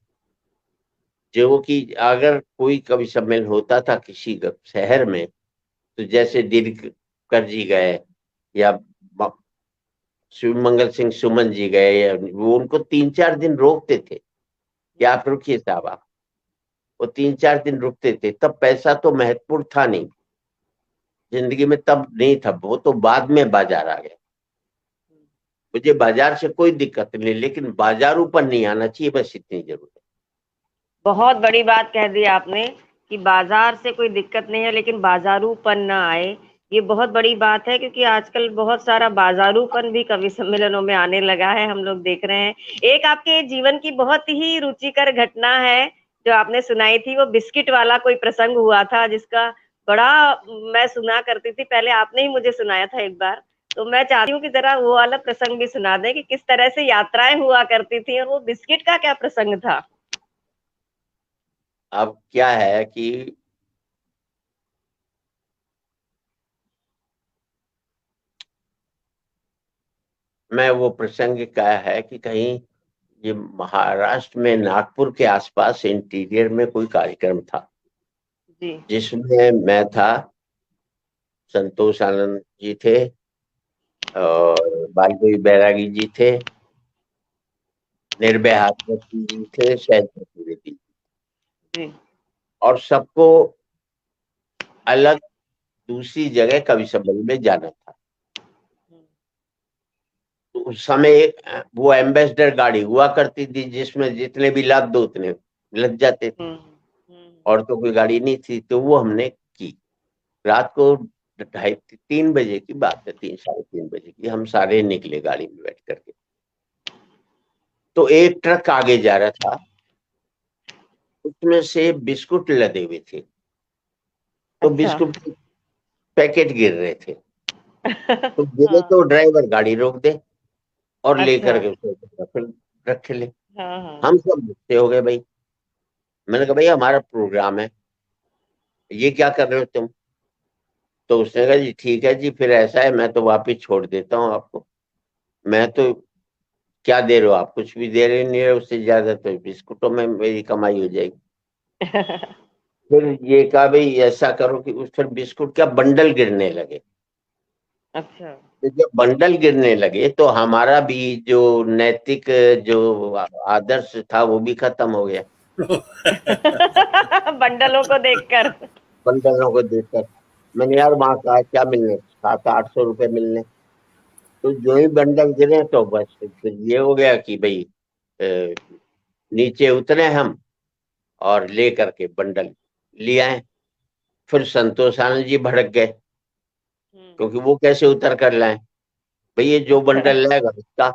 जो कि अगर कोई कवि सम्मेलन होता था किसी शहर में, तो जैसे दिनकर जी गए, या शिवमंगल सिंह सुमन जी गए, या वो उनको 3-4 दिन रोकते थे कि आप रुकिए साहब, आप, वो 3-4 दिन रुकते थे। तब पैसा तो महत्वपूर्ण था नहीं जिंदगी में, तब नहीं था, वो तो बाद में बाजार आ गया। मुझे बाजार से कोई दिक्कत नहीं, लेकिन बाजार ऊपर नहीं आना चाहिए, बस इतनी जरूरत है। बहुत बड़ी बात कह दी आपने कि बाजार से कोई दिक्कत नहीं है, लेकिन बाजारूपन ना आए, ये बहुत बड़ी बात है। क्योंकि आजकल बहुत सारा बाजारूपन भी कवि सम्मेलनों में आने लगा है, हम लोग देख रहे हैं। एक आपके जीवन की बहुत ही रुचिकर घटना है जो आपने सुनाई थी, वो बिस्किट वाला कोई प्रसंग हुआ था, जिसका बड़ा मैं सुना करती थी, पहले आपने ही मुझे सुनाया था एक बार। तो मैं चाहती हूँ कि जरा वो वाला प्रसंग भी सुना दें कि किस तरह से यात्राएं हुआ करती थी, और वो बिस्किट का क्या प्रसंग था। अब क्या है कि मैं, वो प्रसंग क्या है कि कहीं ये महाराष्ट्र में नागपुर के आसपास इंटीरियर में कोई कार्यक्रम था, जिसमें मैं था, संतोष आनंद जी थे, और बालदेवी बैरागी जी थे, निर्भय हाथवती जी थे, शैल चतुर्वेदी जी, और सबको अलग दूसरी जगह कवि सम्मेलन में जाना था। तो उस समय वो एम्बेसडर गाड़ी हुआ करती थी, जिसमें जितने भी लाद दो उतने लग जाते थे, और तो कोई गाड़ी नहीं थी। तो वो हमने की, रात को 2:30-3 बजे की बात है, 3-3:30 बजे की, हम सारे निकले गाड़ी में बैठ करके। तो एक ट्रक आगे जा रहा था, उसमें से बिस्कुट लदे हुए थे। तो अच्छा। बिस्कुट के पैकेट गिर रहे थे, तो गिरे हाँ तो ड्राइवर गाड़ी रोक दे और अच्छा। लेकर के उसको फिर रख ले। हाँ हाँ। हम सब गुस्से हो गए भाई। मैंने कहा भाई हमारा प्रोग्राम है, ये क्या कर रहे हो तुम? तो उसने कहा जी ठीक है जी, फिर ऐसा है मैं तो वापिस छोड़ देता हूँ आपको। मैं तो क्या दे रहे हो आप? कुछ भी दे रहे नहीं रहे, उससे ज्यादा तो बिस्कुटों में मेरी कमाई हो जाएगी। फिर ये कहा भाई ऐसा करो कि उस फिर बिस्कुट का बंडल गिरने लगे। अच्छा। तो जब बंडल गिरने लगे तो हमारा भी जो नैतिक जो आदर्श था वो भी खत्म हो गया बंडलों को देखकर। बंडलों को देखकर। मैंने यार वहां कहा क्या मिलने, 700-800 रुपए मिलने। तो जो ही बंडल गिरे तो बस फिर ये हो गया कि भाई अ, नीचे उतरे हम और ले करके बंडल ले आए। फिर संतोष आनंद जी भड़क गए, क्योंकि वो कैसे उतर कर लाए। भाई ये जो बंडल लाएगा उसका।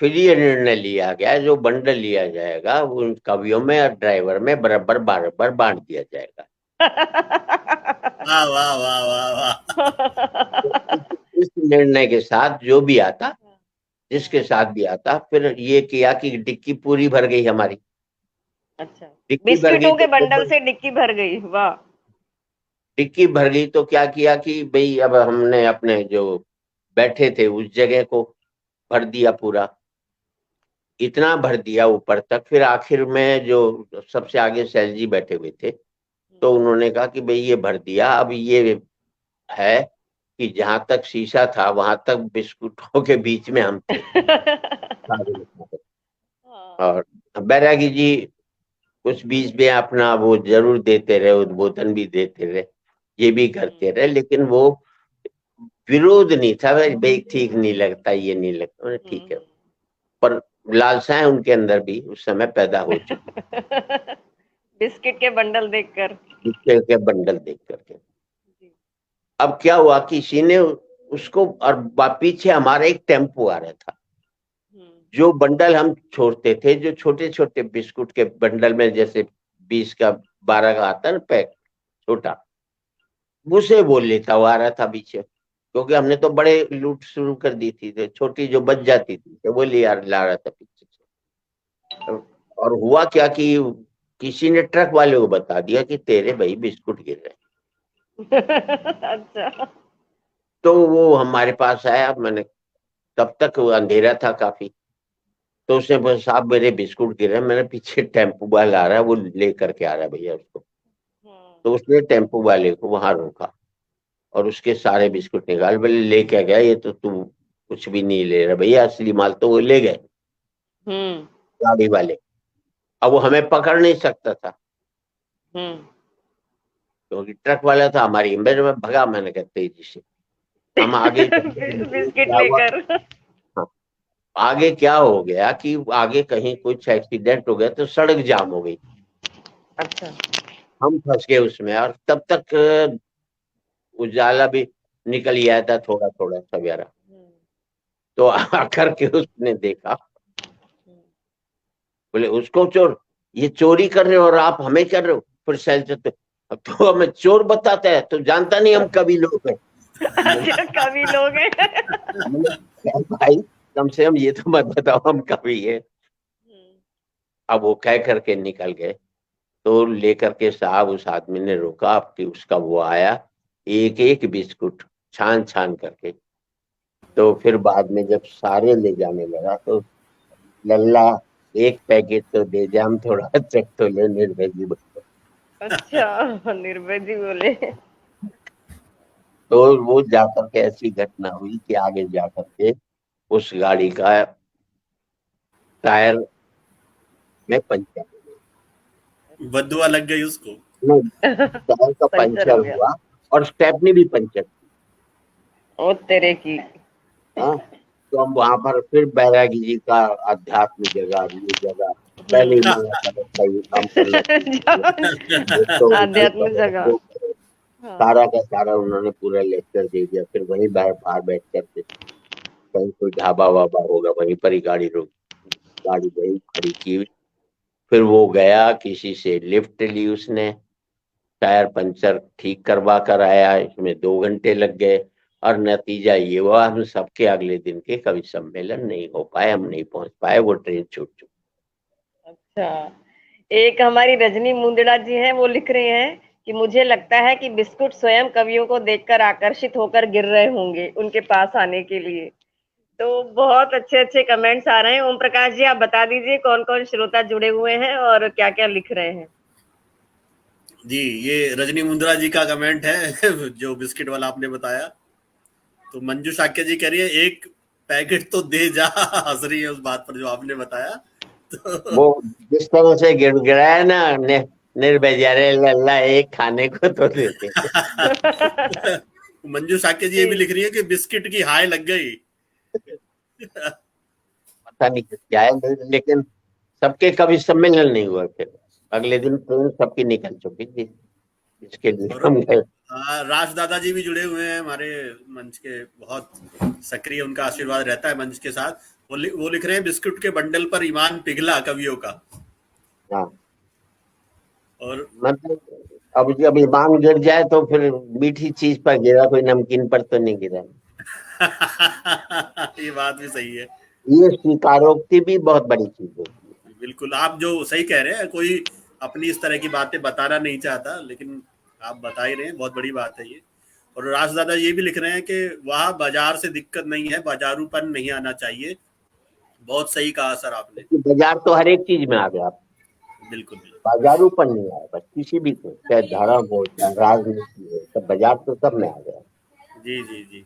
फिर ये निर्णय लिया गया जो बंडल लिया जाएगा वो उन कवियों में और ड्राइवर में बराबर बराबर बांट दिया जाएगा। वाह वाह वाह वाह वाह। तो इस निर्णय के साथ जो भी आता, जिसके साथ भी आता, फिर ये किया कि डिक्की पूरी भर गई हमारी। अच्छा। डिक्की भर गई बिस्किटों के बंडल से डिक्की भर गई, वाह। डिक्की भर गई तो क्या किया कि भाई अब हमने अपने जो बैठे थे उस जगह को भर दिया पूरा। इतना भर दिया ऊपर तक, फिर आखिर में जो सबसे आगे सैलजी बैठे हुए थे, तो उन्होंने कहा कि भाई ये भर दिया, अब ये है कि जहां तक शीशा था वहां तक बिस्कुटों के बीच में हम थे सारे लोग। हाँ। और बैरागी जी कुछ बीच में अपना वो जरूर देते रहे, उद्बोधन भी देते रहे, ये भी करते रहे, लेकिन वो विरोध नहीं था भाई भाई ठीक नहीं लगता, ये नहीं लगता। मैंने ठीक है, हम्म। पर लालसाएं उनके अंदर भी उस समय पैदा हो चुकी बिस्किट के बंडल देखकर। के बंडल देख करके। जी। अब क्या हुआ कि किसी ने उसको, और पीछे हमारा एक टेम्पो आ रहा था। हम्म। जो बंडल हम छोड़ते थे, जो छोटे छोटे बिस्कुट के बंडल में जैसे 20 का 12 का आता है ना पैक छोटा, उसे बोल लेता वो आ रहा था पीछे, क्योंकि हमने तो बड़े लूट शुरू कर दी थी, तो छोटी जो बच जाती थी तो वो ले ला रहा था पीछे से। और हुआ क्या कि किसी ने ट्रक वाले को बता दिया कि तेरे भाई बिस्कुट गिर रहे हैं। अच्छा। तो वो हमारे पास आया। मैंने, तब तक वो अंधेरा था काफी, तो उसने बस साहब मेरे बिस्कुट गिर रहे हैं। मैंने पीछे टेम्पो वाला आ रहा है, वो ले करके आ रहा है भैया उसको। तो उसने टेम्पो वाले को वहां रोका और उसके सारे बिस्कुट निकाल, बोले ले क्या गया ये, तो तू कुछ भी नहीं ले रहा भैया, असली माल तो वो ले गए हम्म। गाड़ी वाले। अब वो हमें पकड़ नहीं सकता था हम्म। क्योंकि ट्रक वाला था। हमारी मेरे में भगा, मैंने कहा तेजी से हम आगे बिस्किट क्या हुआ। लेकर। हाँ, आगे क्या हो गया कि आगे कहीं कुछ एक्सीडेंट हो गया तो सड़क जाम हो गई। अच्छा। हम फंस गए उसमें, और तब तक उजाला भी निकल ही आया था थोड़ा थोड़ा सवेरा। तो आकर के उसने देखा, बोले उसको चोर, ये चोरी कर रहे हो और आप हमें कर रहे हो। फिर सैल तो हमें चोर बताता है, तो जानता नहीं हम कभी लोग हैं। मैंने अच्छा, कवि लोग हैं। मैंने कहा, भाई कम से कम ये तो मत बताओ हम कभी है। अब वो कह करके निकल गए। तो लेकर के साहब उस आदमी ने रोका, अब कि उसका वो आया, एक एक बिस्कुट छान छान करके। तो फिर बाद में जब सारे ले जाने लगा तो लल्ला एक पैकेट तो दे दे, हम थोड़ा चख तो ले निर्भय जी बोले। अच्छा, निर्भय जी बोले। तो वो जाकर के ऐसी घटना हुई कि आगे जाकर के उस गाड़ी का टायर में पंचर हो बदुआ लग गई उसको। गया। नहीं, टायर का पंचर पंचर हो गया। हुआ और स्टेपनी भी पंचर। ओ तेरे की। हाँ, तो हम वहां पर फिर बैरागी जी का अध्यात्म जगह, ये जगह पहले ही मना कर रखा, ये काम करना चाहिए, ये तो ये आध्यात्म करो जगह। वो करो। हाँ। सारा का सारा उन्होंने पूरा लेक्चर दे दिया। फिर वहीं बाहर बाहर बैठ करके कहीं कोई ढाबा वाबा होगा वहीं पर ही गाड़ी रोक, गाड़ी गई खड़ी की, फिर वो गया, किसी से लिफ्ट ली उसने, टायर पंचर ठीक करवा कर आया, इसमें 2 घंटे लग गए, और नतीजा ये हुआ हम सबके अगले दिन के कवि सम्मेलन नहीं हो पाए, हम नहीं पहुंच पाए, वो ट्रेन छूट चुकी। अच्छा, एक हमारी रजनी मुंदड़ा जी हैं, वो लिख रही हैं कि मुझे लगता है कि बिस्कुट स्वयं कवियों को देखकर आकर्षित होकर गिर रहे होंगे उनके पास आने के लिए। तो बहुत अच्छे अच्छे कमेंट्स आ रहे हैं। ओम प्रकाश जी, आप बता दीजिए कौन कौन श्रोता जुड़े हुए हैं और क्या क्या लिख रहे हैं। जी, ये रजनी मुंद्रा जी का कमेंट है जो बिस्किट वाला आपने बताया। तो मंजू शाक्य जी कह रही है एक पैकेट तो दे जा, हंस रही है उस बात पर जो आपने बताया। तो वो जिस तरह से गिड़गिड़ाया ना, निर्बेजारे लल्ला, एक खाने को तो देते। मंजू शाक्य जी ये भी लिख रही है कि बिस्किट की हाय लग गई। पता नहीं क्या है, लेकिन सबके कभी सम्मेलन नहीं हुआ, फिर अगले दिन ट्रेन सबकी निकल चुकी थी, इसके लिए और हम गए। राज दादा जी भी जुड़े हुए हैं हमारे मंच के, बहुत सक्रिय, उनका आशीर्वाद रहता है मंच के साथ। वो लिख रहे हैं बिस्कुट के बंडल पर ईमान पिघला कवियों का। हाँ, और मतलब अब जब ईमान गिर जाए तो फिर मीठी चीज पर गिरा, कोई नमकीन पर तो नहीं गिरा। ये बात भी सही है। ये स्वीकारोक्ति भी बहुत बड़ी चीज होती है। बिल्कुल, आप जो सही कह रहे हैं, कोई अपनी इस तरह की बातें बताना नहीं चाहता, लेकिन आप बता ही रहे हैं, बहुत बड़ी बात है ये। और राज दादा ये भी लिख रहे हैं कि वह बाजार से दिक्कत नहीं है, बाजारूपन नहीं आना चाहिए। बहुत सही कहा सर आपने। बाजार तो हर एक चीज में आ गया, बिल्कुल बिल्कुल। बाजारूपन नहीं आया, बस किसी भी को, चाहे धर्म हो चाहे राजनीति हो, सब बाजार तो सब में आ गया। जी जी जी।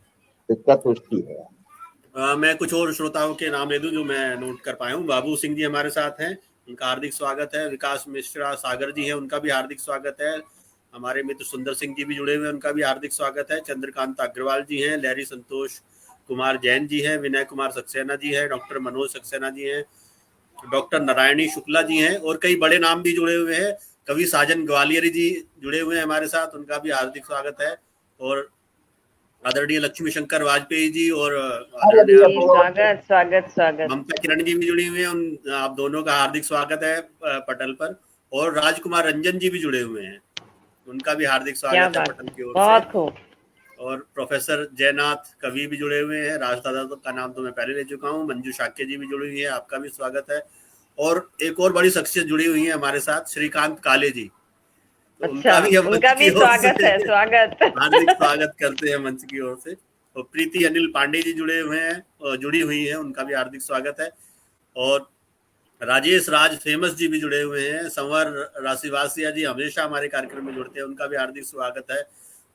दिक्कत उसकी है। मैं कुछ और श्रोताओं के नाम ले दूं जो मैं नोट कर पाया हूँ। बाबू सिंह जी हमारे साथ हैं, उनका हार्दिक स्वागत है। विकास मिश्रा सागर जी हैं, उनका भी हार्दिक स्वागत है। हमारे मित्र सुंदर सिंह जी भी जुड़े हुए हैं, उनका भी हार्दिक स्वागत है। चंद्रकांत अग्रवाल जी हैं, लहरी संतोष कुमार जैन जी हैं, विनय कुमार सक्सेना जी हैं, डॉक्टर मनोज सक्सेना जी हैं, डॉक्टर नारायणी शुक्ला जी हैं, और कई बड़े नाम भी जुड़े हुए हैं। कवि साजन ग्वालियरी जी जुड़े हुए हैं हमारे साथ, उनका भी हार्दिक स्वागत है। और आदरणीय लक्ष्मी शंकर वाजपेयी जी और स्वागत स्वागत स्वागत। ममता किरण जी भी जुड़ी हुई हैं, आप दोनों का हार्दिक स्वागत है पटल पर। और राजकुमार रंजन जी भी जुड़े हुए हैं, उनका भी हार्दिक स्वागत है पटल की ओर से। बहुत खूब। और प्रोफेसर जयनाथ कवि भी जुड़े हुए हैं। राज दादा का नाम तो मैं पहले ले चुका हूँ। मंजू शाक्य जी भी जुड़ी हुई है, आपका भी स्वागत है। और एक और बड़ी शख्सियत जुड़ी हुई है हमारे साथ, श्रीकांत काले जी। तो अच्छा, उनका भी स्वागत है, स्वागत, हार्दिक स्वागत करते हैं मंच की ओर से। और प्रीति अनिल पांडे जी जुड़े हुए हैं, जुड़ी हुई हैं, उनका भी हार्दिक स्वागत है। और राजेश राज फेमस जी भी जुड़े हुए हैं। संवर राशिवासिया जी हमेशा हमारे कार्यक्रम में जुड़ते हैं, उनका भी हार्दिक स्वागत है।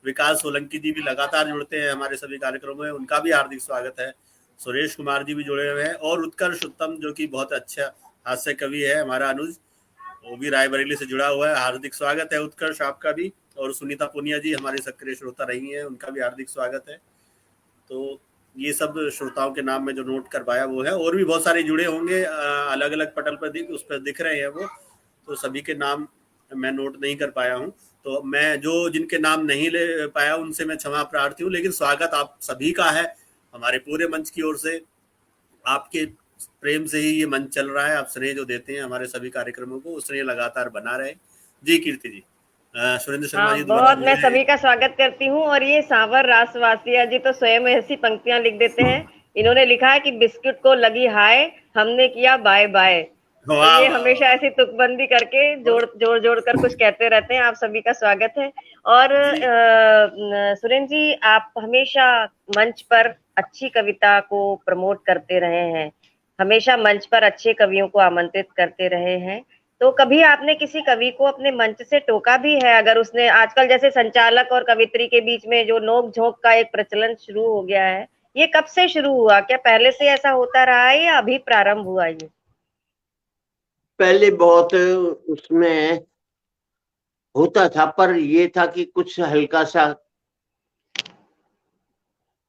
विकास सोलंकी जी भी लगातार जुड़ते हैं हमारे सभी कार्यक्रमों में, उनका भी हार्दिक स्वागत है। सुरेश कुमार जी भी जुड़े हुए हैं। और उत्कर्ष उत्तम जो कि बहुत अच्छा हास्य कवि है, हमारा अनुज, वो भी रायबरेली से जुड़ा हुआ है, हार्दिक स्वागत है उत्कर्ष आपका भी। और सुनीता पुनिया जी हमारी सक्रिय श्रोता रही हैं, उनका भी हार्दिक स्वागत है। तो ये सब श्रोताओं के नाम में जो नोट कर पाया वो है। और भी बहुत सारे जुड़े होंगे, अलग अलग पटल पर उस पर दिख रहे हैं वो, तो सभी के नाम मैं नोट नहीं कर पाया हूँ। तो मैं जो जिनके नाम नहीं ले पाया उनसे मैं क्षमा प्रार्थी हूँ, लेकिन स्वागत आप सभी का है हमारे पूरे मंच की ओर से। आपके प्रेम से ही ये मंच चल रहा है, आप स्नेह जो देते हैं हमारे सभी कार्यक्रमों को, स्नेह लगातार बना रहे। जी कीर्ति जी। सुरेंद्र शर्मा जी बहुत मैं सभी का स्वागत करती हूँ। और ये सांवर रासवासिया जी तो स्वयं ऐसी पंक्तियां लिख देते हैं। इन्होंने लिखा है कि बिस्कुट को लगी हाय, हमने किया बाय बाय। तो ये हमेशा ऐसी तुकबंदी करके जोड़ कर कुछ कहते रहते हैं। आप सभी का स्वागत है। और सुरेंद्र जी, आप हमेशा मंच पर अच्छी कविता को प्रमोट करते रहे हैं, हमेशा मंच पर अच्छे कवियों को आमंत्रित करते रहे हैं। तो कभी आपने किसी कवि को अपने मंच से टोका भी है? अगर उसने, आजकल जैसे संचालक और कवित्री के बीच में जो नोक झोंक का एक प्रचलन शुरू हो गया है, ये कब से शुरू हुआ? क्या पहले से ऐसा होता रहा है या अभी प्रारंभ हुआ ये? पहले बहुत उसमें होता था, पर ये था कि कुछ हल्का सा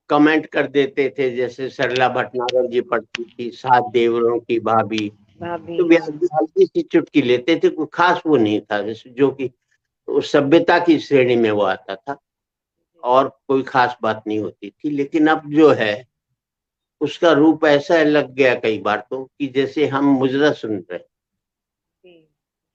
कमेंट कर देते थे, जैसे सरला भटनागर जी पढ़ती थी सात देवरों की भाभी, तो हल्की सी चुटकी लेते थे, कोई खास वो नहीं था, जैसे जो कि सभ्यता की श्रेणी में वो आता था और कोई खास बात नहीं होती थी। लेकिन अब जो है उसका रूप ऐसा लग गया कई बार तो कि जैसे हम मुजरा सुन रहे,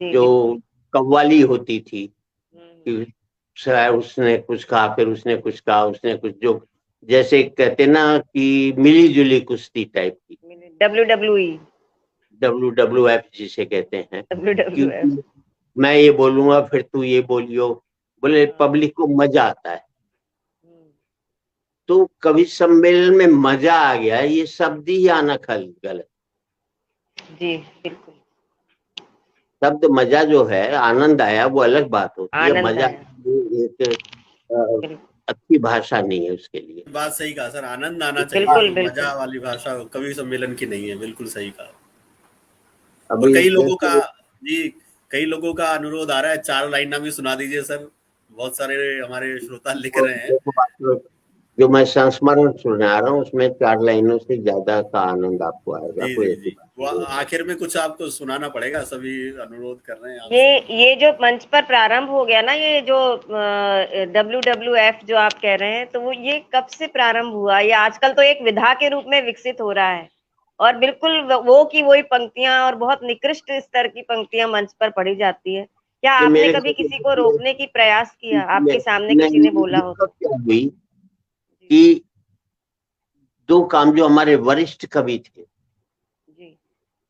जो कव्वाली होती थी कि शायद उसने कुछ कहा, फिर उसने कुछ कहा, उसने कुछ, जो जैसे कहते ना कि मिली जुली कुश्ती टाइप की, WWF जिसे कहते हैं, क्योंकि मैं ये बोलूंगा फिर तू ये बोलियो, बोले पब्लिक को मजा आता है। तो कवि सम्मेलन में मजा आ गया, ये शब्द ही आना गलत। जी बिल्कुल, शब्द मजा जो है, आनंद आया, वो अलग बात होती है। मजा एक अच्छी भाषा नहीं है उसके लिए। बात सही कहा सर, आनंद आना चाहिए, बिल्कुल, मजा वाली भाषा कवि सम्मेलन की नहीं है, बिल्कुल सही कहा। और अभी कई लोगों का जी, कई लोगों का अनुरोध आ रहा है, 4 लाइना भी सुना दीजिए सर, बहुत सारे हमारे श्रोता लिख रहे हैं। जो मैं संस्मरण सुना रहा हूँ उसमें 4 लाइनों से ज्यादा का आनंद आपको आएगा। जी जी जी, वो आखिर में कुछ आपको सुनाना पड़ेगा, सभी अनुरोध कर रहे हैं आपसे। ये जो मंच पर प्रारंभ हो गया ना, ये जो WWF जो आप कह रहे हैं, तो वो ये कब से प्रारंभ हुआ? ये आजकल तो एक विधा के रूप में विकसित हो रहा है, और बिल्कुल वो की वही पंक्तियां और बहुत निकृष्ट स्तर की पंक्तियां मंच पर पढ़ी जाती है। क्या आपने कभी किसी को रोकने की प्रयास किया? आपके सामने किसी ने बोला हो तो? क्या हुई कि 2 काम जो हमारे वरिष्ठ कवि थे जी,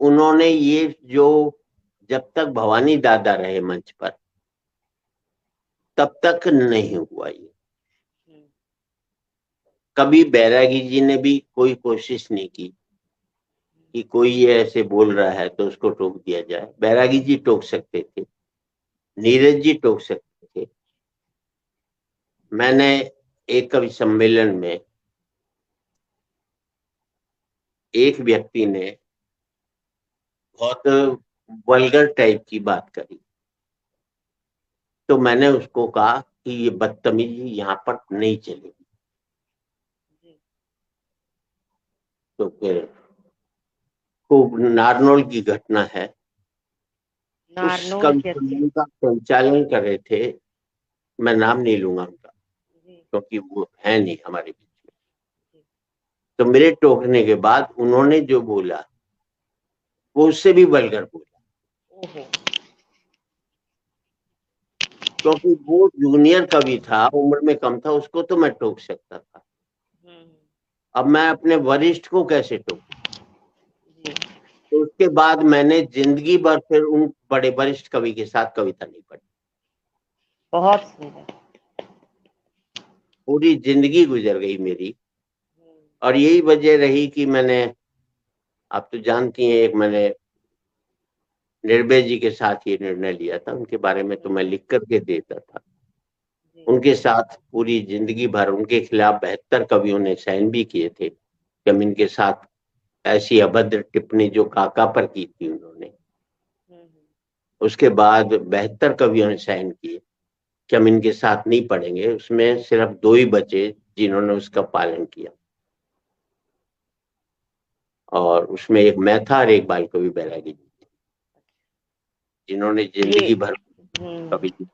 उन्होंने ये जो, जब तक भवानी दादा रहे मंच पर तब तक नहीं हुआ ये। कभी बैरागी जी ने भी कोई कोशिश नहीं की कि कोई ये ऐसे बोल रहा है तो उसको टोक दिया जाए। बैरागी जी टोक सकते थे, नीरज जी टोक सकते थे। मैंने एक कवि सम्मेलन में एक व्यक्ति ने बहुत वल्गर टाइप की बात करी, तो मैंने उसको कहा कि ये बदतमीजी यहाँ पर नहीं चलेगी। तो फिर खूब नारनौल की घटना है, उस कवि सम्मेलन का संचालन कर रहे थे, मैं नाम नहीं लूंगा उनका क्योंकि वो है नहीं हमारे बीच में। तो मेरे टोकने के बाद उन्होंने जो बोला वो उससे भी वल्गर बोला, क्योंकि वो जूनियर कवि था, उम्र में कम था, उसको तो मैं टोक सकता था। अब मैं अपने वरिष्ठ को कैसे टोकूं? तो उसके बाद मैंने जिंदगी भर फिर उन बड़े वरिष्ठ कवि के साथ कविता नहीं पढ़ी। बहुत सुंदर। पूरी जिंदगी गुजर गई मेरी, और यही वजह रही कि मैंने, आप तो जानती हैं, एक मैंने निर्भय जी के साथ ये निर्णय लिया था, उनके बारे में तो मैं लिख करके देता था। उनके साथ पूरी जिंदगी भर उनके खिलाफ 72 कवियों ने साइन भी किए थे कि हम इनके साथ ऐसी अभद्र टिप्पणी जो काका पर की थी उन्होंने, उसके बाद 72 कवियों ने साइन किए कि हम इनके साथ नहीं पढ़ेंगे। उसमें सिर्फ 2 ही बचे जिन्होंने उसका पालन किया, और उसमें एक मैं था और एक बाल कवि बैरागी जी थे, जिन्होंने जिंदगी भर कविता।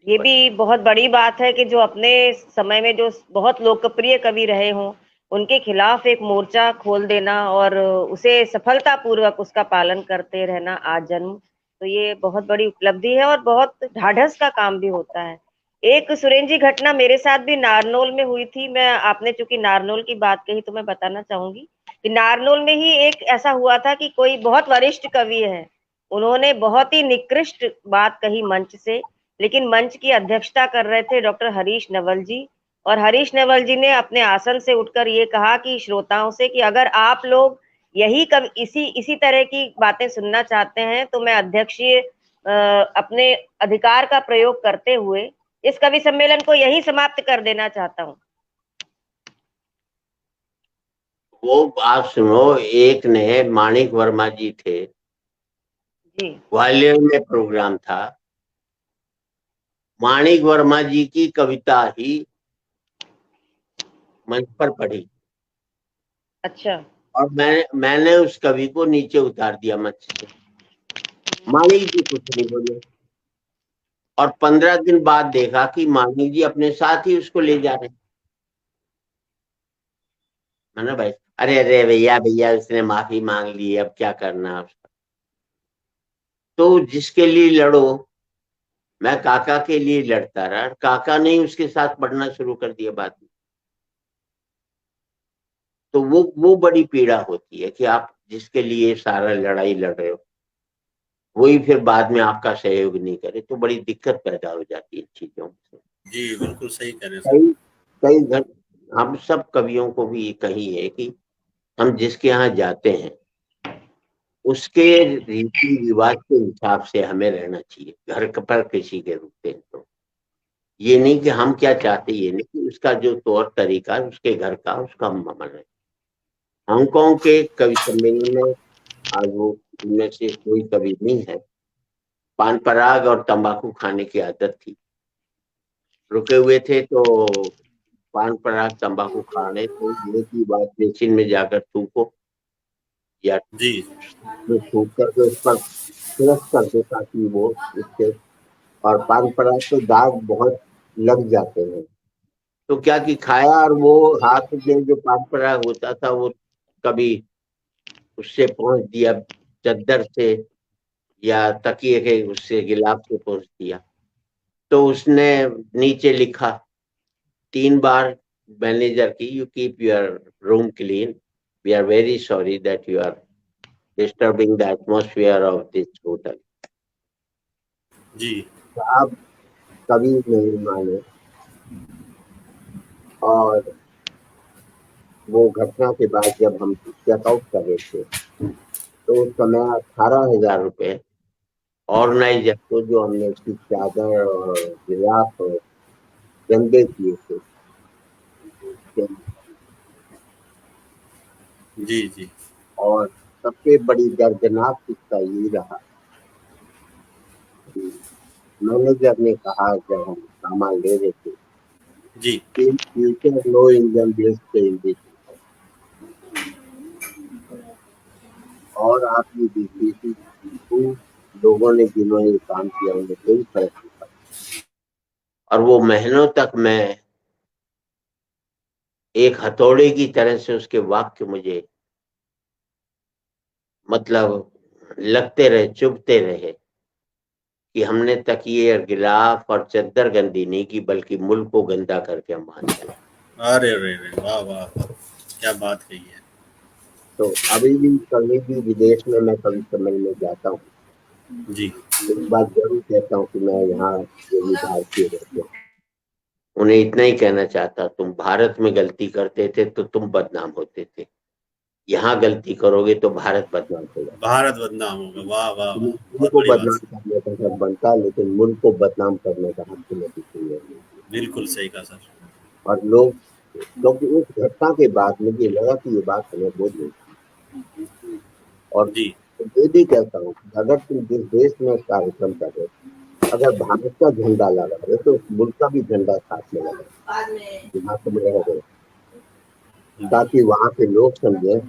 ये भी बहुत बड़ी बात है कि जो अपने समय में जो बहुत लोकप्रिय कवि रहे हों, उनके खिलाफ एक मोर्चा खोल देना और उसे सफलतापूर्वक उसका पालन करते रहना आजन्म, तो ये बहुत बड़ी उपलब्धि है और बहुत ढाढ़स का काम भी होता है। एक सुरेंद्र जी घटना मेरे साथ भी नारनौल में हुई थी। मैं, आपने चूंकि नारनौल की बात कही तो मैं बताना चाहूंगी कि नारनौल में ही एक ऐसा हुआ था कि कोई बहुत वरिष्ठ कवि है, उन्होंने बहुत ही निकृष्ट बात कही मंच से, लेकिन मंच की अध्यक्षता कर रहे थे डॉक्टर हरीश नवल जी, और हरीश नवल जी ने अपने आसन से उठकर ये कहा कि श्रोताओं से कि अगर आप लोग यही इसी तरह की बातें सुनना चाहते हैं तो मैं अध्यक्षीय अपने अधिकार का प्रयोग करते हुए इस कवि सम्मेलन को यही समाप्त कर देना चाहता हूँ। वो बात सुनो, एक ने, माणिक वर्मा जी थे, ग्वालियर में प्रोग्राम था, माणिक वर्मा जी की कविता ही मंच पर पढ़ी। अच्छा। और मैंने उस कवि को नीचे उतार दिया मंच से। माणिक जी कुछ नहीं बोले, और 15 दिन बाद देखा कि माणिक जी अपने साथ ही उसको ले जा रहे हैं। मैंने भाई अरे अरे भैया भैया उसने माफी मांग ली, अब क्या करना उसका। तो जिसके लिए लड़ो, मैं काका के लिए लड़ता रहा, काका ने उसके साथ पढ़ना शुरू कर दिया बाद में। तो वो बड़ी पीड़ा होती है कि आप जिसके लिए सारा लड़ाई लड़ रहे हो वही फिर बाद में आपका सहयोग नहीं करे, तो बड़ी दिक्कत पैदा हो जाती है चीजों से। जी बिल्कुल सही कह रहे हैं सर। कई कई घर, हम सब कवियों को भी कही है कि हम जिसके यहाँ जाते हैं उसके रीति रिवाज के हिसाब से हमें रहना चाहिए। घर पर किसी के रुकते हैं तो ये नहीं कि हम क्या चाहते, ये नहीं कि उसका जो तौर तरीका है उसके घर का उसका हम अमल है। हांगकांग के कवि सम्मेलन में आज वो उनमें से कोई कवि नहीं है, पान पराग और तंबाकू खाने की आदत थी। रुके हुए थे तो पान पराग तंबाकू खाने तो ये की बात बेसिन में जाकर थूको या जी थूक करके उस पर क्रश कर दो ताकि वो उसके, और पान पराग तो दाग बहुत लग जाते हैं। तो क्या कि खाया और वो हाथ में जो पान पराग होता था वो कभी उससे पहुंच दिया, चद्दर से या तकिए के उससे गिलाफ से पहुंच दिया। तो उसने नीचे लिखा 3 बार मैनेजर की, you keep your room clean, we are very sorry that you are disturbing the atmosphere of this hotel. जी आप कभी नहीं माने। और वो घटना के बाद जब हम चेकआउट कर रहे थे तो उस समय 18,000 रुपए ऑर्गेनाइजर को, जो हमने उसकी चादर और गिलाफ गंदे किए थे, जी जी और सबसे बड़ी दर्दनाक किस्सा ये रहा कि मैनेजर ने कहा जब हम सामान ले रहे थे, जी in future no engine based in this, और आप ये देखिए कि उन लोगों ने जिन्होंने ये काम किया उन्हें कोई फर्क नहीं पड़ा। और वो महीनों तक मैं एक हथौड़े की तरह से उसके वाक्य मुझे मतलब लगते रहे, चुभते रहे कि हमने तकिए और गिलाफ और चद्दर गंदी नहीं की बल्कि मुल्क को गंदा करके हम वहां चले। अरे अरे अरे वाह वाह वाह, क्या बात कही है। तो अभी भी कभी भी विदेश में मैं कभी सम्मेलन में जाता हूँ, जी एक बात जरूर कहता हूँ कि मैं यहाँ जो भी भारतीय रहते हैं उन्हें इतना ही कहना चाहता, तुम भारत में गलती करते थे तो तुम बदनाम होते थे, यहाँ गलती करोगे तो भारत बदनाम होगा। भारत बदनाम होगा, वाह वाह वाह, मुल्क बहुत को बड़ी बात। बदनाम करने का हक बनता है लेकिन मुल्क को बदनाम करने का हक तुम्हें किसी ने नहीं। बिल्कुल सही कहा सर। और लोग, क्योंकि उस घटना के बाद मुझे लगा कि ये बात हमें बोलनी, और जी ये भी कहता हूँ कि अगर तुम जिस देश में कार्यक्रम कर रहे हो अगर भारत का झंडा लगा रहे हो तो उस मुल्क का भी झंडा साथ में लगा जहाँ तुम रह रहे हो, ताकि वहाँ के लोग समझे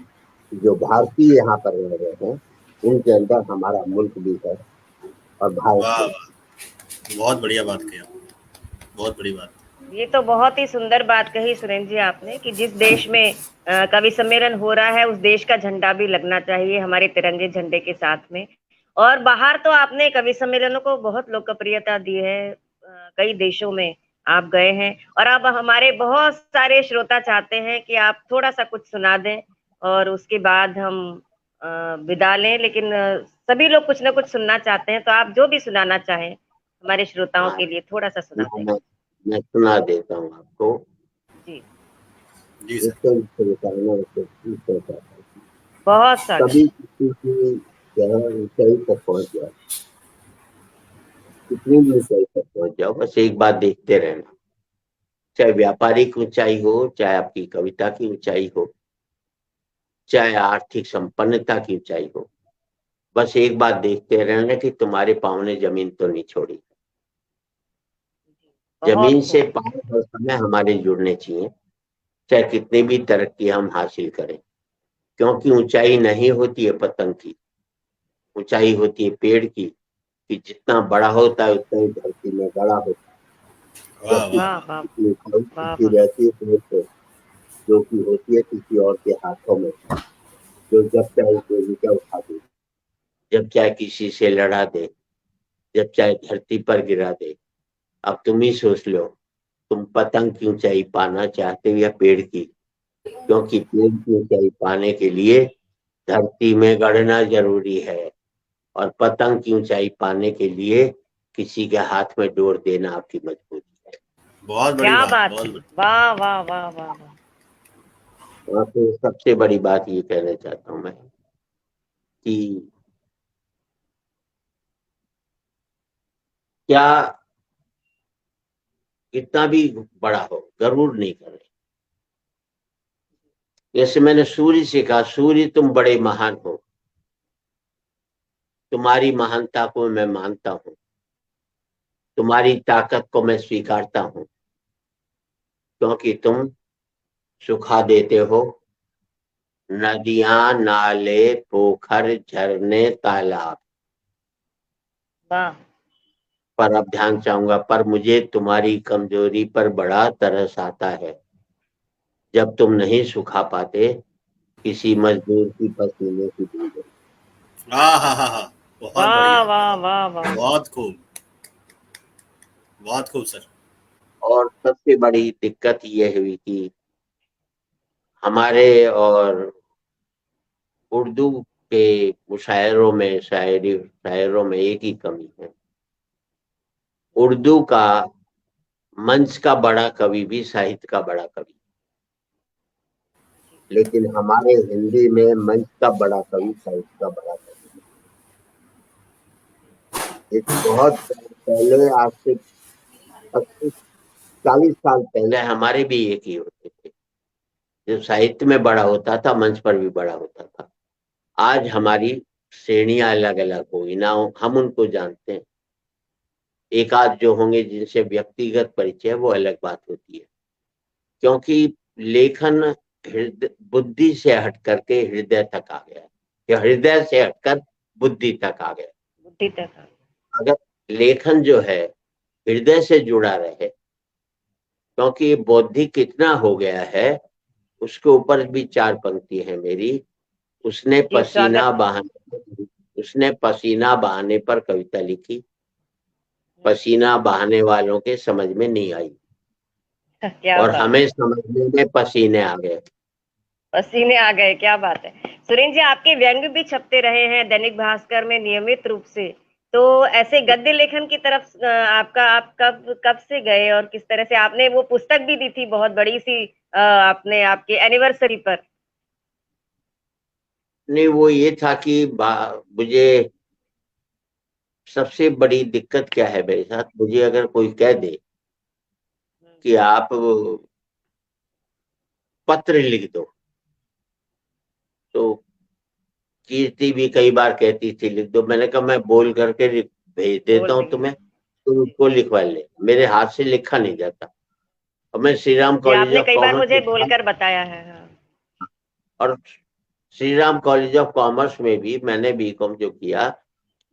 जो भारतीय यहाँ पर रह रहे हैं उनके अंदर हमारा मुल्क भी है और भारत वाह भी। वाह, बहुत बढ़िया बात कही आपने, बहुत बड़ी बात। ये तो बहुत ही सुंदर बात कही सुरेंद्र जी आपने कि जिस देश में कवि सम्मेलन हो रहा है उस देश का झंडा भी लगना चाहिए हमारे तिरंगे झंडे के साथ में। और बाहर तो आपने कवि सम्मेलनों को बहुत लोकप्रियता दी है, कई देशों में आप गए हैं। और अब हमारे बहुत सारे श्रोता चाहते हैं कि आप थोड़ा सा कुछ सुना दें और उसके बाद हम विदा लें, लेकिन सभी लोग कुछ ना कुछ सुनना चाहते हैं, तो आप जो भी सुनाना चाहें हमारे श्रोताओं हाँ, के लिए थोड़ा सा सुना दें। मैं सुना देता हूँ आपको। जी जी सर। इसको बताना चाहता हूँ, बहुत सारे। कभी किसी की जगह ऊंचाई तक पहुंच जाओ, कितनी भी ऊंचाई तक पहुंच जाओ, बस एक बात देखते रहना, चाहे व्यापारिक ऊंचाई हो, चाहे आपकी कविता की ऊंचाई हो, चाहे आर्थिक संपन्नता की ऊंचाई हो, बस एक बात देखते रहना कि तुम्हारे पाँव ने जमीन तो नहीं छोड़ी। बहुत जमीन से खूब। पाँव हर समय हमारे जुड़ने चाहिए, चाहे कितनी भी तरक्की हम हासिल करें, क्योंकि ऊंचाई नहीं होती है पतंग की, ऊंचाई होती है पेड़ की, कि जितना बड़ा होता है उतना ही धरती में बड़ा होता है। वाह जबकि वाह वाह वाह इतनी वाह खड़ी वाह। रहती है पेड़ पे जो कि होती है किसी और के हाथों में, जो जब चाहे गोली का उठा दे, जब चाहे किसी से लड़ा दे, जब चाहे धरती पर गिरा दे। अब तुम ही सोच लो, तुम पतंग की ऊंचाई पाना चाहते हो या पेड़ की? क्योंकि पेड़ की ऊंचाई पाने के लिए धरती में गड़ना जरूरी है, और पतंग की ऊंचाई पाने के लिए किसी के हाथ में डोर देना आपकी मजबूरी है। बहुत बड़ी क्या बात, बात बहुत है, बड़ी। वाह वाह वाह वाह वाह। और फिर सबसे बड़ी बात ये कहना चाहता हूं मैं कि क्या कितना भी बड़ा हो गरूर नहीं करे। जैसे मैंने सूर्य से कहा, सूर्य तुम बड़े महान हो, तुम्हारी महानता को मैं मानता हूं, तुम्हारी ताकत को मैं स्वीकारता हूं, क्योंकि तुम सुखा देते हो नदियां, नाले, पोखर, झरने, तालाब। वाह। पर अब ध्यान चाहूंगा, पर मुझे तुम्हारी कमजोरी पर बड़ा तरस आता है जब तुम नहीं सुखा पाते किसी मजदूर की पसीने की बूंदें। हाँ हाँ हाँ हाँ, बहुत वाह बढ़िया, वाह वाह वाह। बहुत खूब, बहुत खूब सर। और सबसे बड़ी दिक्कत ये हुई कि हमारे और उर्दू के मुशायरों में, शायरों में एक ही कमी है। उर्दू का मंच का बड़ा कवि भी साहित्य का बड़ा कवि, लेकिन हमारे हिंदी में मंच का बड़ा कवि साहित्य का बड़ा कवि। एक बहुत पहले, आज से 25-40 साल पहले हमारे भी एक ही होते थे, जो साहित्य में बड़ा होता था मंच पर भी बड़ा होता था। आज हमारी श्रेणियां अलग अलग होगी ना, हम उनको जानते हैं। एक आध जो होंगे जिनसे व्यक्तिगत परिचय, वो अलग बात होती है, क्योंकि लेखन बुद्धि से हट करके हृदय तक आ गया, या हृदय से हटकर बुद्धि तक आ गया। बुद्धि तक। अगर लेखन जो है हृदय से जुड़ा रहे, क्योंकि बौद्धिक कितना हो गया है, उसके ऊपर भी 4 पंक्ति है मेरी। उसने जी स्वागत उसने पसीना बहाने पर कविता लिखी, पसीना बहाने वालों के समझ में नहीं आई, है। क्या और बात, हमें समझने में पसीने आ गए। पसीने आ गए, क्या बात है। सुरेंद्र जी, आपके व्यंग भी छपते रहे हैं दैनिक भास्कर में नियमित रूप से, तो ऐसे गद्य लेखन की तरफ आपका, आप कब कब से गए और किस तरह से? आपने वो पुस्तक भी दी थी बहुत बड़ी सी, आपने आपके एनिवर्सरी पर। नहीं, वो ये था कि मुझे सबसे बड़ी दिक्कत क्या है मेरे साथ, मुझे अगर कोई कह दे कि आप पत्र लिख दो, तो कीर्ति भी कई बार कहती थी लिख दो, मैंने कहा मैं बोल करके भेज बोल देता हूँ देंगे। तुम्हें, तुम उसको लिखवा ले, मेरे हाथ से लिखा नहीं जाता। और मैं श्री राम जी, कॉलेज आपने ऑफ कई बार कॉमर्स मुझे में था, बोलकर बताया है। हाँ। और Shri Ram college of commerce में भी मैंने बीकॉम जो किया,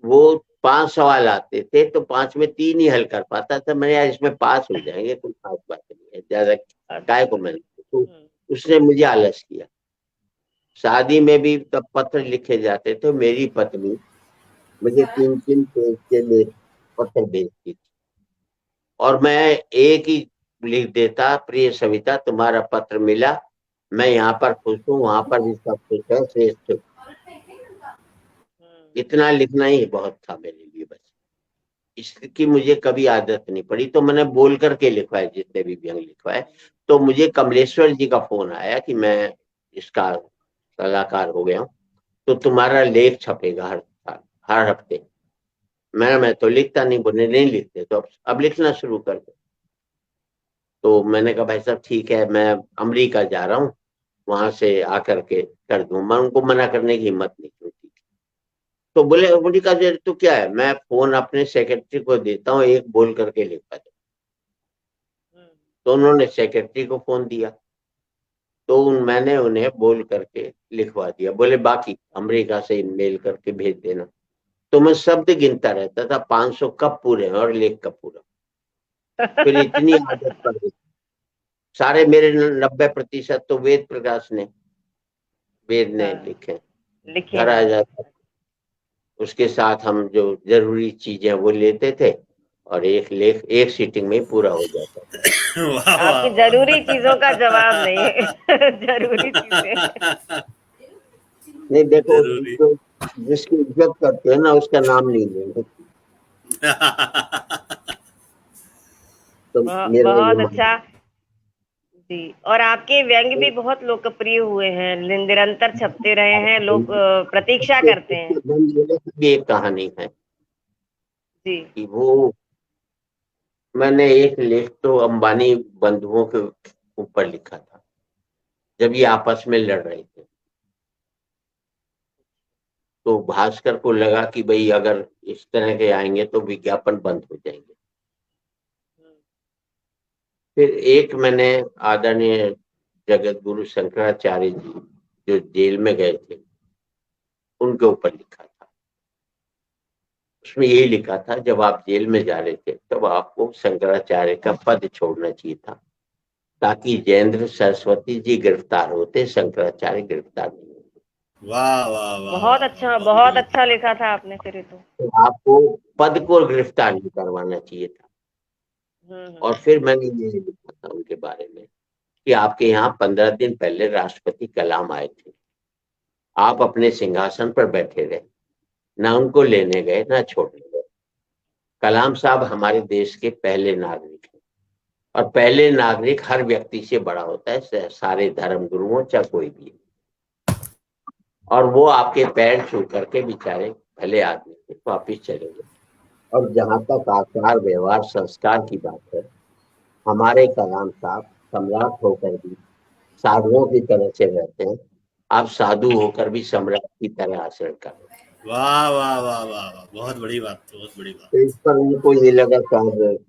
वो 5 सवाल आते थे तो 5 में 3 ही हल कर पाता था। मैंने यार इसमें पास हो जाएंगे, कोई खास बात नहीं है, ज्यादा काय को मैंने, तो उसने मुझे आलस किया। शादी में भी तब पत्र लिखे जाते थे, मेरी पत्नी मुझे 3-3 पेज के लिए पत्र भेजती थी, और मैं एक ही लिख देता, प्रिय सविता तुम्हारा पत्र मिला, मैं यहाँ पर खुश हूँ, वहां पर भी सब खुश है, श्रेष्ठ। इतना लिखना ही बहुत था मेरे लिए, बस इसकी मुझे कभी आदत नहीं पड़ी, तो मैंने बोल करके लिखवाए जितने भी व्यंग लिखवाए। तो मुझे कमलेश्वर जी का फोन आया कि मैं इसका कलाकार हो गया हूँ, तो तुम्हारा लेख छपेगा हर साल, हर हफ्ते। मैं तो लिखता नहीं, बोले नहीं लिखते तो अब लिखना शुरू कर दो। तो मैंने कहा भाई साहब ठीक है, मैं अमेरिका जा रहा हूँ, वहां से आकर के कर दूं। मैं उनको मना करने की हिम्मत नहीं होती। तो बोले अमेरिका जा रहे तो क्या है, मैं फोन अपने सेक्रेटरी को देता हूँ, एक बोल करके लिखवा दो। तो उन्होंने सेक्रेटरी को फोन दिया, तो मैंने उन्हें बोल करके लिखवा दिया। बोले बाकी अमेरिका से मेल करके भेज देना। तो मैं शब्द गिनता रहता था, 500 कब पूरे हैं और लेख कब पूरा। फिर इतनी आदत पड़ गई, सारे मेरे 90% तो वेद प्रकाश ने वेद ने लिखे घर आ जाता, उसके साथ हम जो जरूरी चीजें वो लेते थे और एक लेख एक सीटिंग में पूरा हो जाता था। आपकी जरूरी चीजों का जवाब नहीं है। जरूरी चीजें नहीं, देखो जो जिसकी इज्जत करते हैं ना उसका नाम नहीं लेंगे। तो बहुत अच्छा जी। और आपके व्यंग भी बहुत लोकप्रिय हुए हैं, निरंतर छपते रहे हैं, लोग प्रतीक्षा करते हैं। भी एक कहानी है जी कि वो मैंने एक लेख तो अंबानी बंधुओं के ऊपर लिखा था जब ये आपस में लड़ रहे थे। तो भास्कर को लगा कि भाई अगर इस तरह के आएंगे तो विज्ञापन बंद हो जाएंगे। फिर एक मैंने आदरणीय जगत गुरु शंकराचार्य जी जो जेल में गए थे उनके ऊपर लिखा था। उसमें यही लिखा था जब आप जेल में जा रहे थे तब आपको शंकराचार्य का पद छोड़ना चाहिए था ताकि जयेंद्र सरस्वती जी गिरफ्तार होते, शंकराचार्य गिरफ्तार नहीं होते। वाह वाह वाह, बहुत अच्छा लिखा था आपने फिर तो आपको पद को गिरफ्तार नहीं करवाना चाहिए था। और फिर मैंने ये लिखा था उनके बारे में कि आपके यहाँ 15 दिन पहले राष्ट्रपति कलाम आए थे, आप अपने सिंहासन पर बैठे रहे, ना उनको लेने गए ना छोड़ने गए। कलाम साहब हमारे देश के पहले नागरिक हैं और पहले नागरिक हर व्यक्ति से बड़ा होता है, सारे धर्म गुरुओं चाहे कोई भी। और वो आपके पैर छू करके बेचारे भले आदमी थे, वापिस चले गए। और जहां तक आचार व्यवहार संस्कार की बात है, हमारे कलाम साहब सम्राट होकर भी साधुओं की तरह से रहते हैं। आप साधु होकर भी सम्राट की तरह आचरण कर रहे हैं। वाह वाह वाह वाह वाह, बहुत बड़ी बात, बहुत बड़ी बात। तो इस पर उनको ये लगा शायद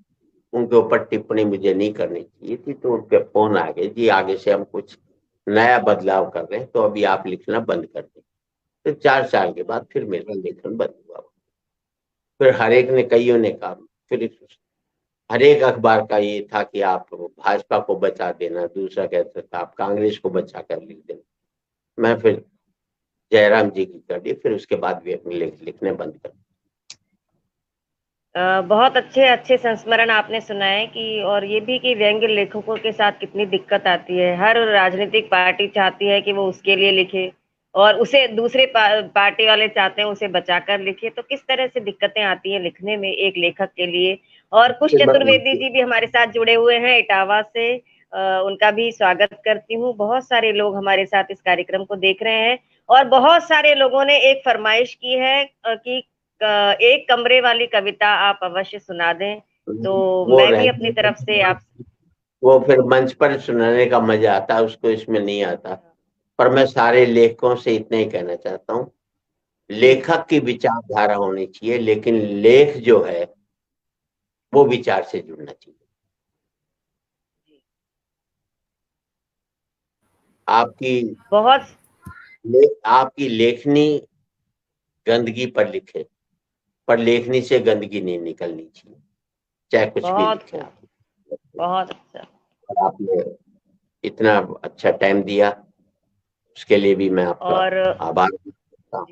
उनके ऊपर टिप्पणी मुझे नहीं करनी चाहिए थी, तो उनके फोन आ गए, जी आगे से हम कुछ नया बदलाव कर रहे हैं तो अभी आप लिखना बंद कर दें। तो 4 साल के बाद फिर मेरा लेखन बंद हुआ। फिर हर एक ने कईयों ने कहा, फिर हर एक अखबार का ये था कि आप भाजपा को बचा देना, दूसरा कहता था आप कांग्रेस को बचा कर लिख देना। मैं फिर जयराम जी की कर दी, फिर उसके बाद भी अपने लेख लिखने बंद कर। बहुत अच्छे अच्छे संस्मरण आपने सुनाए कि, और ये भी कि व्यंग्य लेखकों के साथ कितनी दिक्कत आती है। हर राजनीतिक पार्टी चाहती है कि वो उसके लिए लिखे और उसे दूसरे पार्टी वाले चाहते हैं उसे बचाकर लिखे। तो किस तरह से दिक्कतें आती हैं लिखने में एक लेखक के लिए। और कुश चतुर्वेदी जी भी हमारे साथ जुड़े हुए हैं इटावा से, उनका भी स्वागत करती हूँ। बहुत सारे लोग हमारे साथ इस कार्यक्रम को देख रहे हैं और बहुत सारे लोगों ने एक फरमाइश की है कि एक कमरे वाली कविता आप अवश्य सुना दें। तो मैं भी अपनी तरफ से आप, वो फिर मंच पर सुनाने का मजा आता है, उसको इसमें नहीं आता। पर मैं सारे लेखकों से इतना ही कहना चाहता हूँ, लेखक की विचारधारा होनी चाहिए, लेकिन लेख जो है वो विचार से जुड़ना चाहिए। आपकी लेखनी गंदगी पर लिखे, पर लेखनी से गंदगी नहीं निकलनी चाहिए, चाहे कुछ भी लिखे आप। बहुत अच्छा। और आपने इतना अच्छा टाइम दिया उसके लिए भी मैं आपका आभार करता हूँ।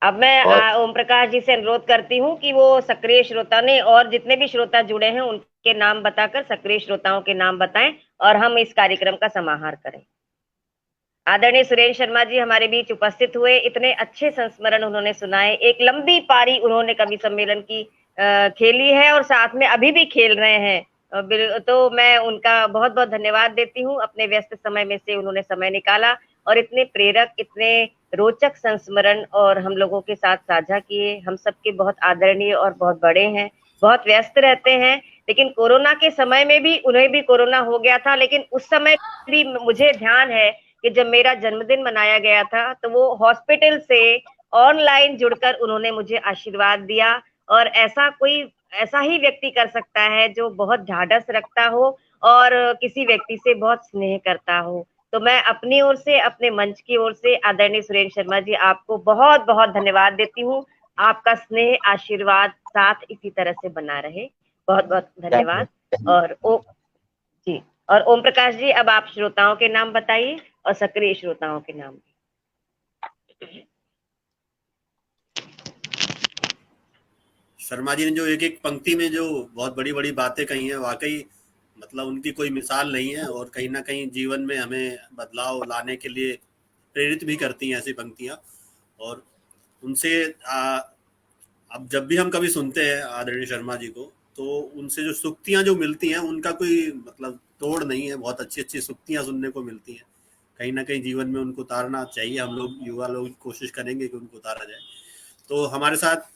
अब मैं ओम प्रकाश जी से अनुरोध करती हूँ कि वो सक्रिय श्रोता ने और जितने भी श्रोता जुड़े हैं उनके नाम बताकर सक्रिय श्रोताओं के नाम बताएं और हम इस कार्यक्रम का समाहार करें। आदरणीय सुरेंद्र शर्मा जी हमारे बीच उपस्थित हुए, इतने अच्छे संस्मरण उन्होंने सुनाए, एक लंबी पारी उन्होंने कवि सम्मेलन की खेली है और साथ में अभी भी खेल रहे हैं। तो मैं उनका बहुत बहुत धन्यवाद देती हूँ। अपने व्यस्त समय में से उन्होंने समय निकाला और इतने प्रेरक, इतने रोचक संस्मरण और हम लोगों के साथ साझा किए। हम सबके बहुत आदरणीय और बहुत बड़े हैं, बहुत व्यस्त रहते हैं, लेकिन कोरोना के समय में भी उन्हें भी कोरोना हो गया था, लेकिन उस समय भी मुझे ध्यान है कि जब मेरा जन्मदिन मनाया गया था तो वो हॉस्पिटल से ऑनलाइन जुड़कर उन्होंने मुझे आशीर्वाद दिया। और ऐसा ही व्यक्ति कर सकता है जो बहुत ढाढ़स रखता हो और किसी व्यक्ति से बहुत स्नेह करता हो। तो मैं अपनी ओर से, अपने मंच की ओर से आदरणीय सुरेंद्र शर्मा जी आपको बहुत बहुत धन्यवाद देती हूँ। आपका स्नेह, आशीर्वाद साथ इसी तरह से बना रहे। बहुत बहुत धन्यवाद। और जी और ओम प्रकाश जी, अब आप श्रोताओं के नाम बताइए और सक्रिय श्रोताओं के नाम। शर्मा जी ने जो एक एक पंक्ति में जो बहुत बड़ी बड़ी बातें कही हैं, वाकई मतलब उनकी कोई मिसाल नहीं है, और कहीं ना कहीं जीवन में हमें बदलाव लाने के लिए प्रेरित भी करती हैं ऐसी पंक्तियां। और उनसे अब जब भी हम कभी सुनते हैं आदरणीय शर्मा जी को, तो उनसे जो सुक्तियां जो मिलती हैं उनका कोई मतलब तोड़ नहीं है। बहुत अच्छी अच्छी सुक्तियां सुनने को मिलती हैं, कहीं ना कहीं जीवन में उनको उतारना चाहिए। हम लोग युवा लोग कोशिश करेंगे कि उनको उतारा जाए। तो हमारे साथ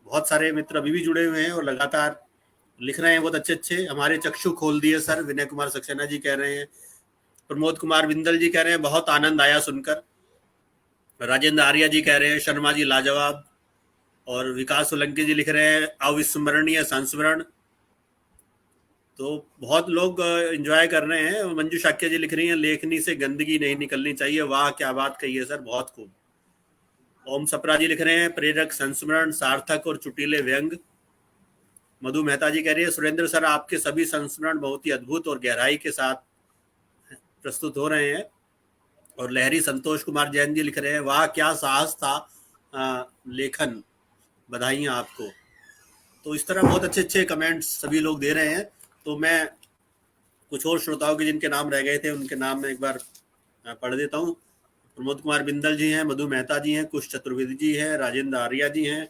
बहुत सारे मित्र अभी भी जुड़े हुए हैं और लगातार लिख रहे हैं, बहुत अच्छे अच्छे। हमारे चक्षु खोल दिए सर, विनय कुमार सक्सेना जी कह रहे हैं। प्रमोद कुमार बिंदल जी कह रहे हैं बहुत आनंद आया सुनकर। राजेंद्र आर्या जी कह रहे हैं शर्मा जी लाजवाब। और विकास सोलंकी जी लिख रहे हैं अविस्मरणीय संस्मरण। तो बहुत लोग एंजॉय कर रहे हैं। मंजू शाक्य जी लिख रही हैं लेखनी से गंदगी नहीं निकलनी चाहिए। वाह क्या बात कही है सर, बहुत खूब। ओम सपरा जी लिख रहे हैं प्रेरक संस्मरण, सार्थक और चुटीले व्यंग। मधु मेहता जी कह रही है सुरेंद्र सर आपके सभी संस्मरण बहुत ही अद्भुत और गहराई के साथ प्रस्तुत हो रहे हैं। और लहरी संतोष कुमार जैन जी लिख रहे हैं वाह क्या साहस था लेखन, बधाइयां आपको। तो इस तरह बहुत अच्छे अच्छे कमेंट्स सभी लोग दे रहे हैं। तो मैं कुछ और श्रोताओं के जिनके नाम रह गए थे उनके नाम में एक बार पढ़ देता हूँ। प्रमोद कुमार बिंदल जी हैं, मधु मेहता जी हैं, कुश चतुर्वेदी जी हैं, राजेंद्र आर्या जी हैं,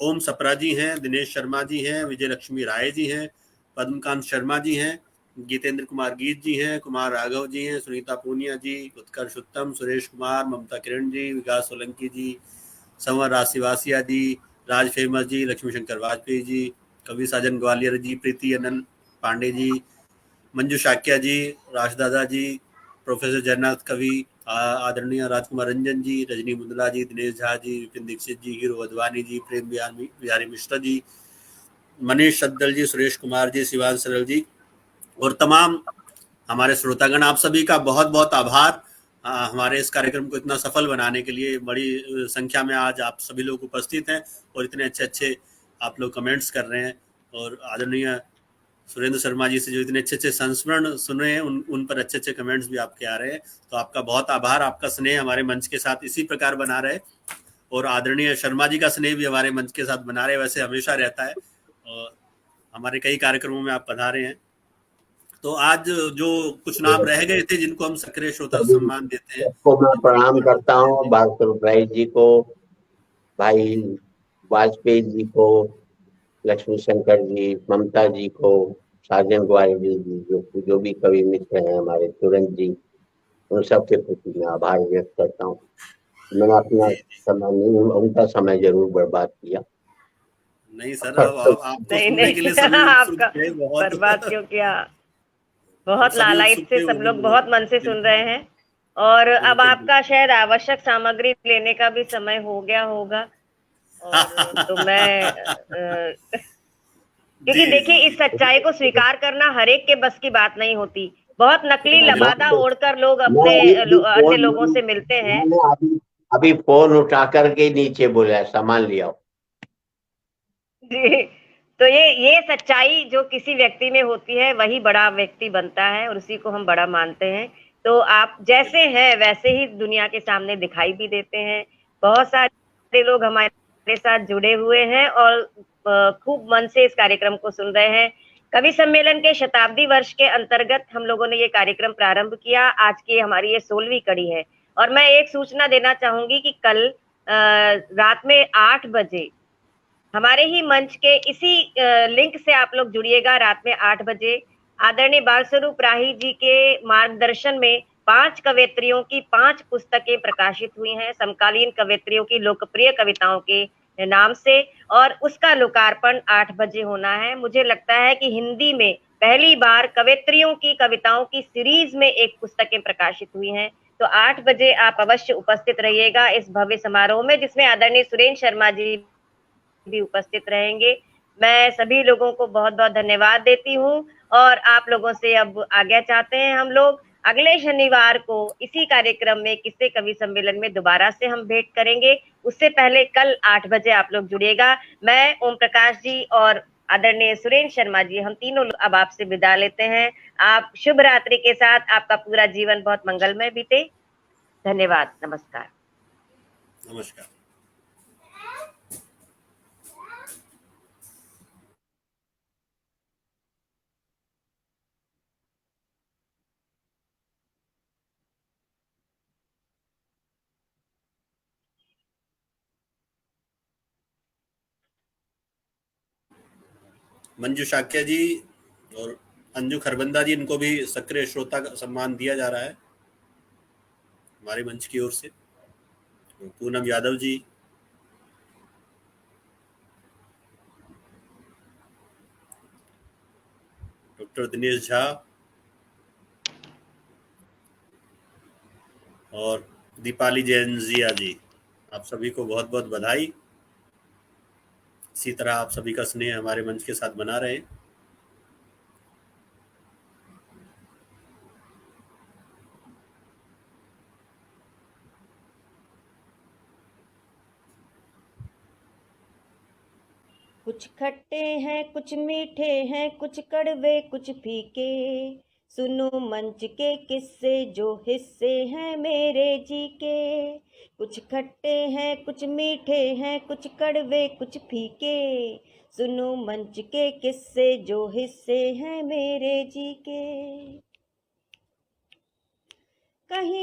ओम सपरा जी हैं, दिनेश शर्मा जी हैं, विजय लक्ष्मी राय जी हैं, पद्मकांत शर्मा जी हैं, गीतेंद्र कुमार गीत जी हैं, कुमार राघव जी हैं, सुनीता पूनिया जी, उत्कर्ष उत्तम, सुरेश कुमार, ममता किरण जी, विकास सोलंकी जी, संवर राशिवासिया जी, राज फेमस जी, लक्ष्मी शंकर वाजपेयी जी, कवि साजन ग्वालियर जी, प्रीति अनंत पांडे जी, मंजू शाक्या जी, राजदादा जी, प्रोफेसर जयनाथ कवि, आदरणीय राजकुमार रंजन जी, रजनी मुंदला जी, दिनेश झा जी, विपिन दीक्षित जी, हीरो वधवानी जी, प्रेम बिहारी मिश्रा जी, मनीष सद्दल जी, सुरेश कुमार जी, शिवान सरल जी और तमाम हमारे श्रोतागण, आप सभी का बहुत बहुत आभार। हमारे इस कार्यक्रम को इतना सफल बनाने के लिए बड़ी संख्या में आज आप सभी लोग उपस्थित हैं और इतने अच्छे अच्छे आप लोग कमेंट्स कर रहे हैं। और आदरणीय सुरेंद्र शर्मा जी से जो इतने अच्छे अच्छे संस्मरण सुन रहे हैं उन पर अच्छे अच्छे कमेंट्स भी आपके आ रहे हैं। तो आपका बहुत आभार। आपका स्नेह हमारे मंच के साथ इसी प्रकार बना रहे और आदरणीय शर्मा जी का स्नेह भी हमारे मंच के साथ बना रहे, वैसे हमेशा रहता है। और हमारे कई कार्यक्रमों में आप पधारे हैं। तो आज जो कुछ नाम रह गए थे जिनको हम सक्रिय श्रोता सम्मान देते हैं, सबको मैं प्रणाम करता हूँ। बालस्वरूप राय जी को, भाई वाजपेयी जी को, लक्ष्मी शंकर जी, ममता जी को, साजन ग्वालियर जी, जो भी कवि मित्र हैं हमारे, तुरंत जी, उन सबके प्रति मैं आभार व्यक्त करता हूँ। मैंने अपना समय नहीं, उनका समय जरूर बर्बाद किया। नहीं सर, आपको सुनने के लिए सभी उत्सुक थे बहुत। बर्बाद क्यों किया, बहुत लालायित से सब लोग बहुत मन से सुन रहे हैं। और अब आपका शायद आवश्यक सामग्री लेने का भी समय हो गया होगा। और तो मैं क्योंकि देखिए इस सच्चाई को स्वीकार करना हर एक के बस की बात नहीं होती। बहुत नकली लबादा ओढ़कर लोग अपने अन्य लोगों से मिलते हैं। अभी फोन उठा करके नीचे बोला सामान लिया जी, तो ये सच्चाई जो किसी व्यक्ति में होती है वही बड़ा व्यक्ति बनता है और उसी को हम बड़ा मानते हैं। तो आप जैसे हैं वैसे ही दुनिया के सामने दिखाई भी देते हैं। बहुत सारे लोग हमारे साथ जुड़े हुए हैं और खूब मन से इस कार्यक्रम को सुन रहे हैं। कवि सम्मेलन के शताब्दी वर्ष के अंतर्गत हम लोगों ने ये कार्यक्रम प्रारंभ किया। आज की हमारी ये 16वीं कड़ी है। और मैं एक सूचना देना चाहूंगी कि कल रात में 8 बजे हमारे ही मंच के इसी लिंक से आप लोग जुड़िएगा। रात में 8 बजे आदरणीय बालस्वरूप राही जी के मार्गदर्शन में 5 कवयित्रियों की 5 पुस्तकें प्रकाशित हुई हैं, समकालीन कवयित्रियों की लोकप्रिय कविताओं के नाम से, और उसका लोकार्पण 8 बजे होना है। मुझे लगता है कि हिंदी में पहली बार कवयित्रियों की कविताओं की सीरीज में एक पुस्तकें प्रकाशित हुई हैं। तो 8 बजे आप अवश्य उपस्थित रहिएगा इस भव्य समारोह में, जिसमें आदरणीय सुरेंद्र शर्मा जी भी उपस्थित रहेंगे। मैं सभी लोगों को बहुत बहुत धन्यवाद देती हूँ और आप लोगों से अब आज्ञा चाहते हैं। हम लोग अगले शनिवार को इसी कार्यक्रम में किस्से कवि सम्मेलन में दोबारा से हम भेंट करेंगे। उससे पहले कल 8 बजे आप लोग जुड़िएगा। मैं ओम प्रकाश जी और आदरणीय सुरेंद्र शर्मा जी, हम तीनों लोग अब आपसे विदा लेते हैं। आप शुभ रात्रि के साथ आपका पूरा जीवन बहुत मंगलमय बीते। धन्यवाद। नमस्कार। नमस्कार। मंजू शाक्या जी और अंजू खरबंदा जी, इनको भी सक्रिय श्रोता का सम्मान दिया जा रहा है हमारे मंच की ओर से। पूनम यादव जी, डॉक्टर दिनेश झा और दीपाली जैन जिया जी, आप सभी को बहुत बहुत बधाई। इसी तरह आप सभी का स्नेह हमारे मंच के साथ बना रहे। कुछ खट्टे हैं, कुछ मीठे हैं, कुछ कड़वे, कुछ फीके। सुनो मंच के किस्से जो हिस्से हैं मेरे जी के। कुछ खट्टे हैं, कुछ मीठे हैं, कुछ कड़वे, कुछ फीके। सुनो मंच के किस्से जो हिस्से हैं मेरे जी के। कहीं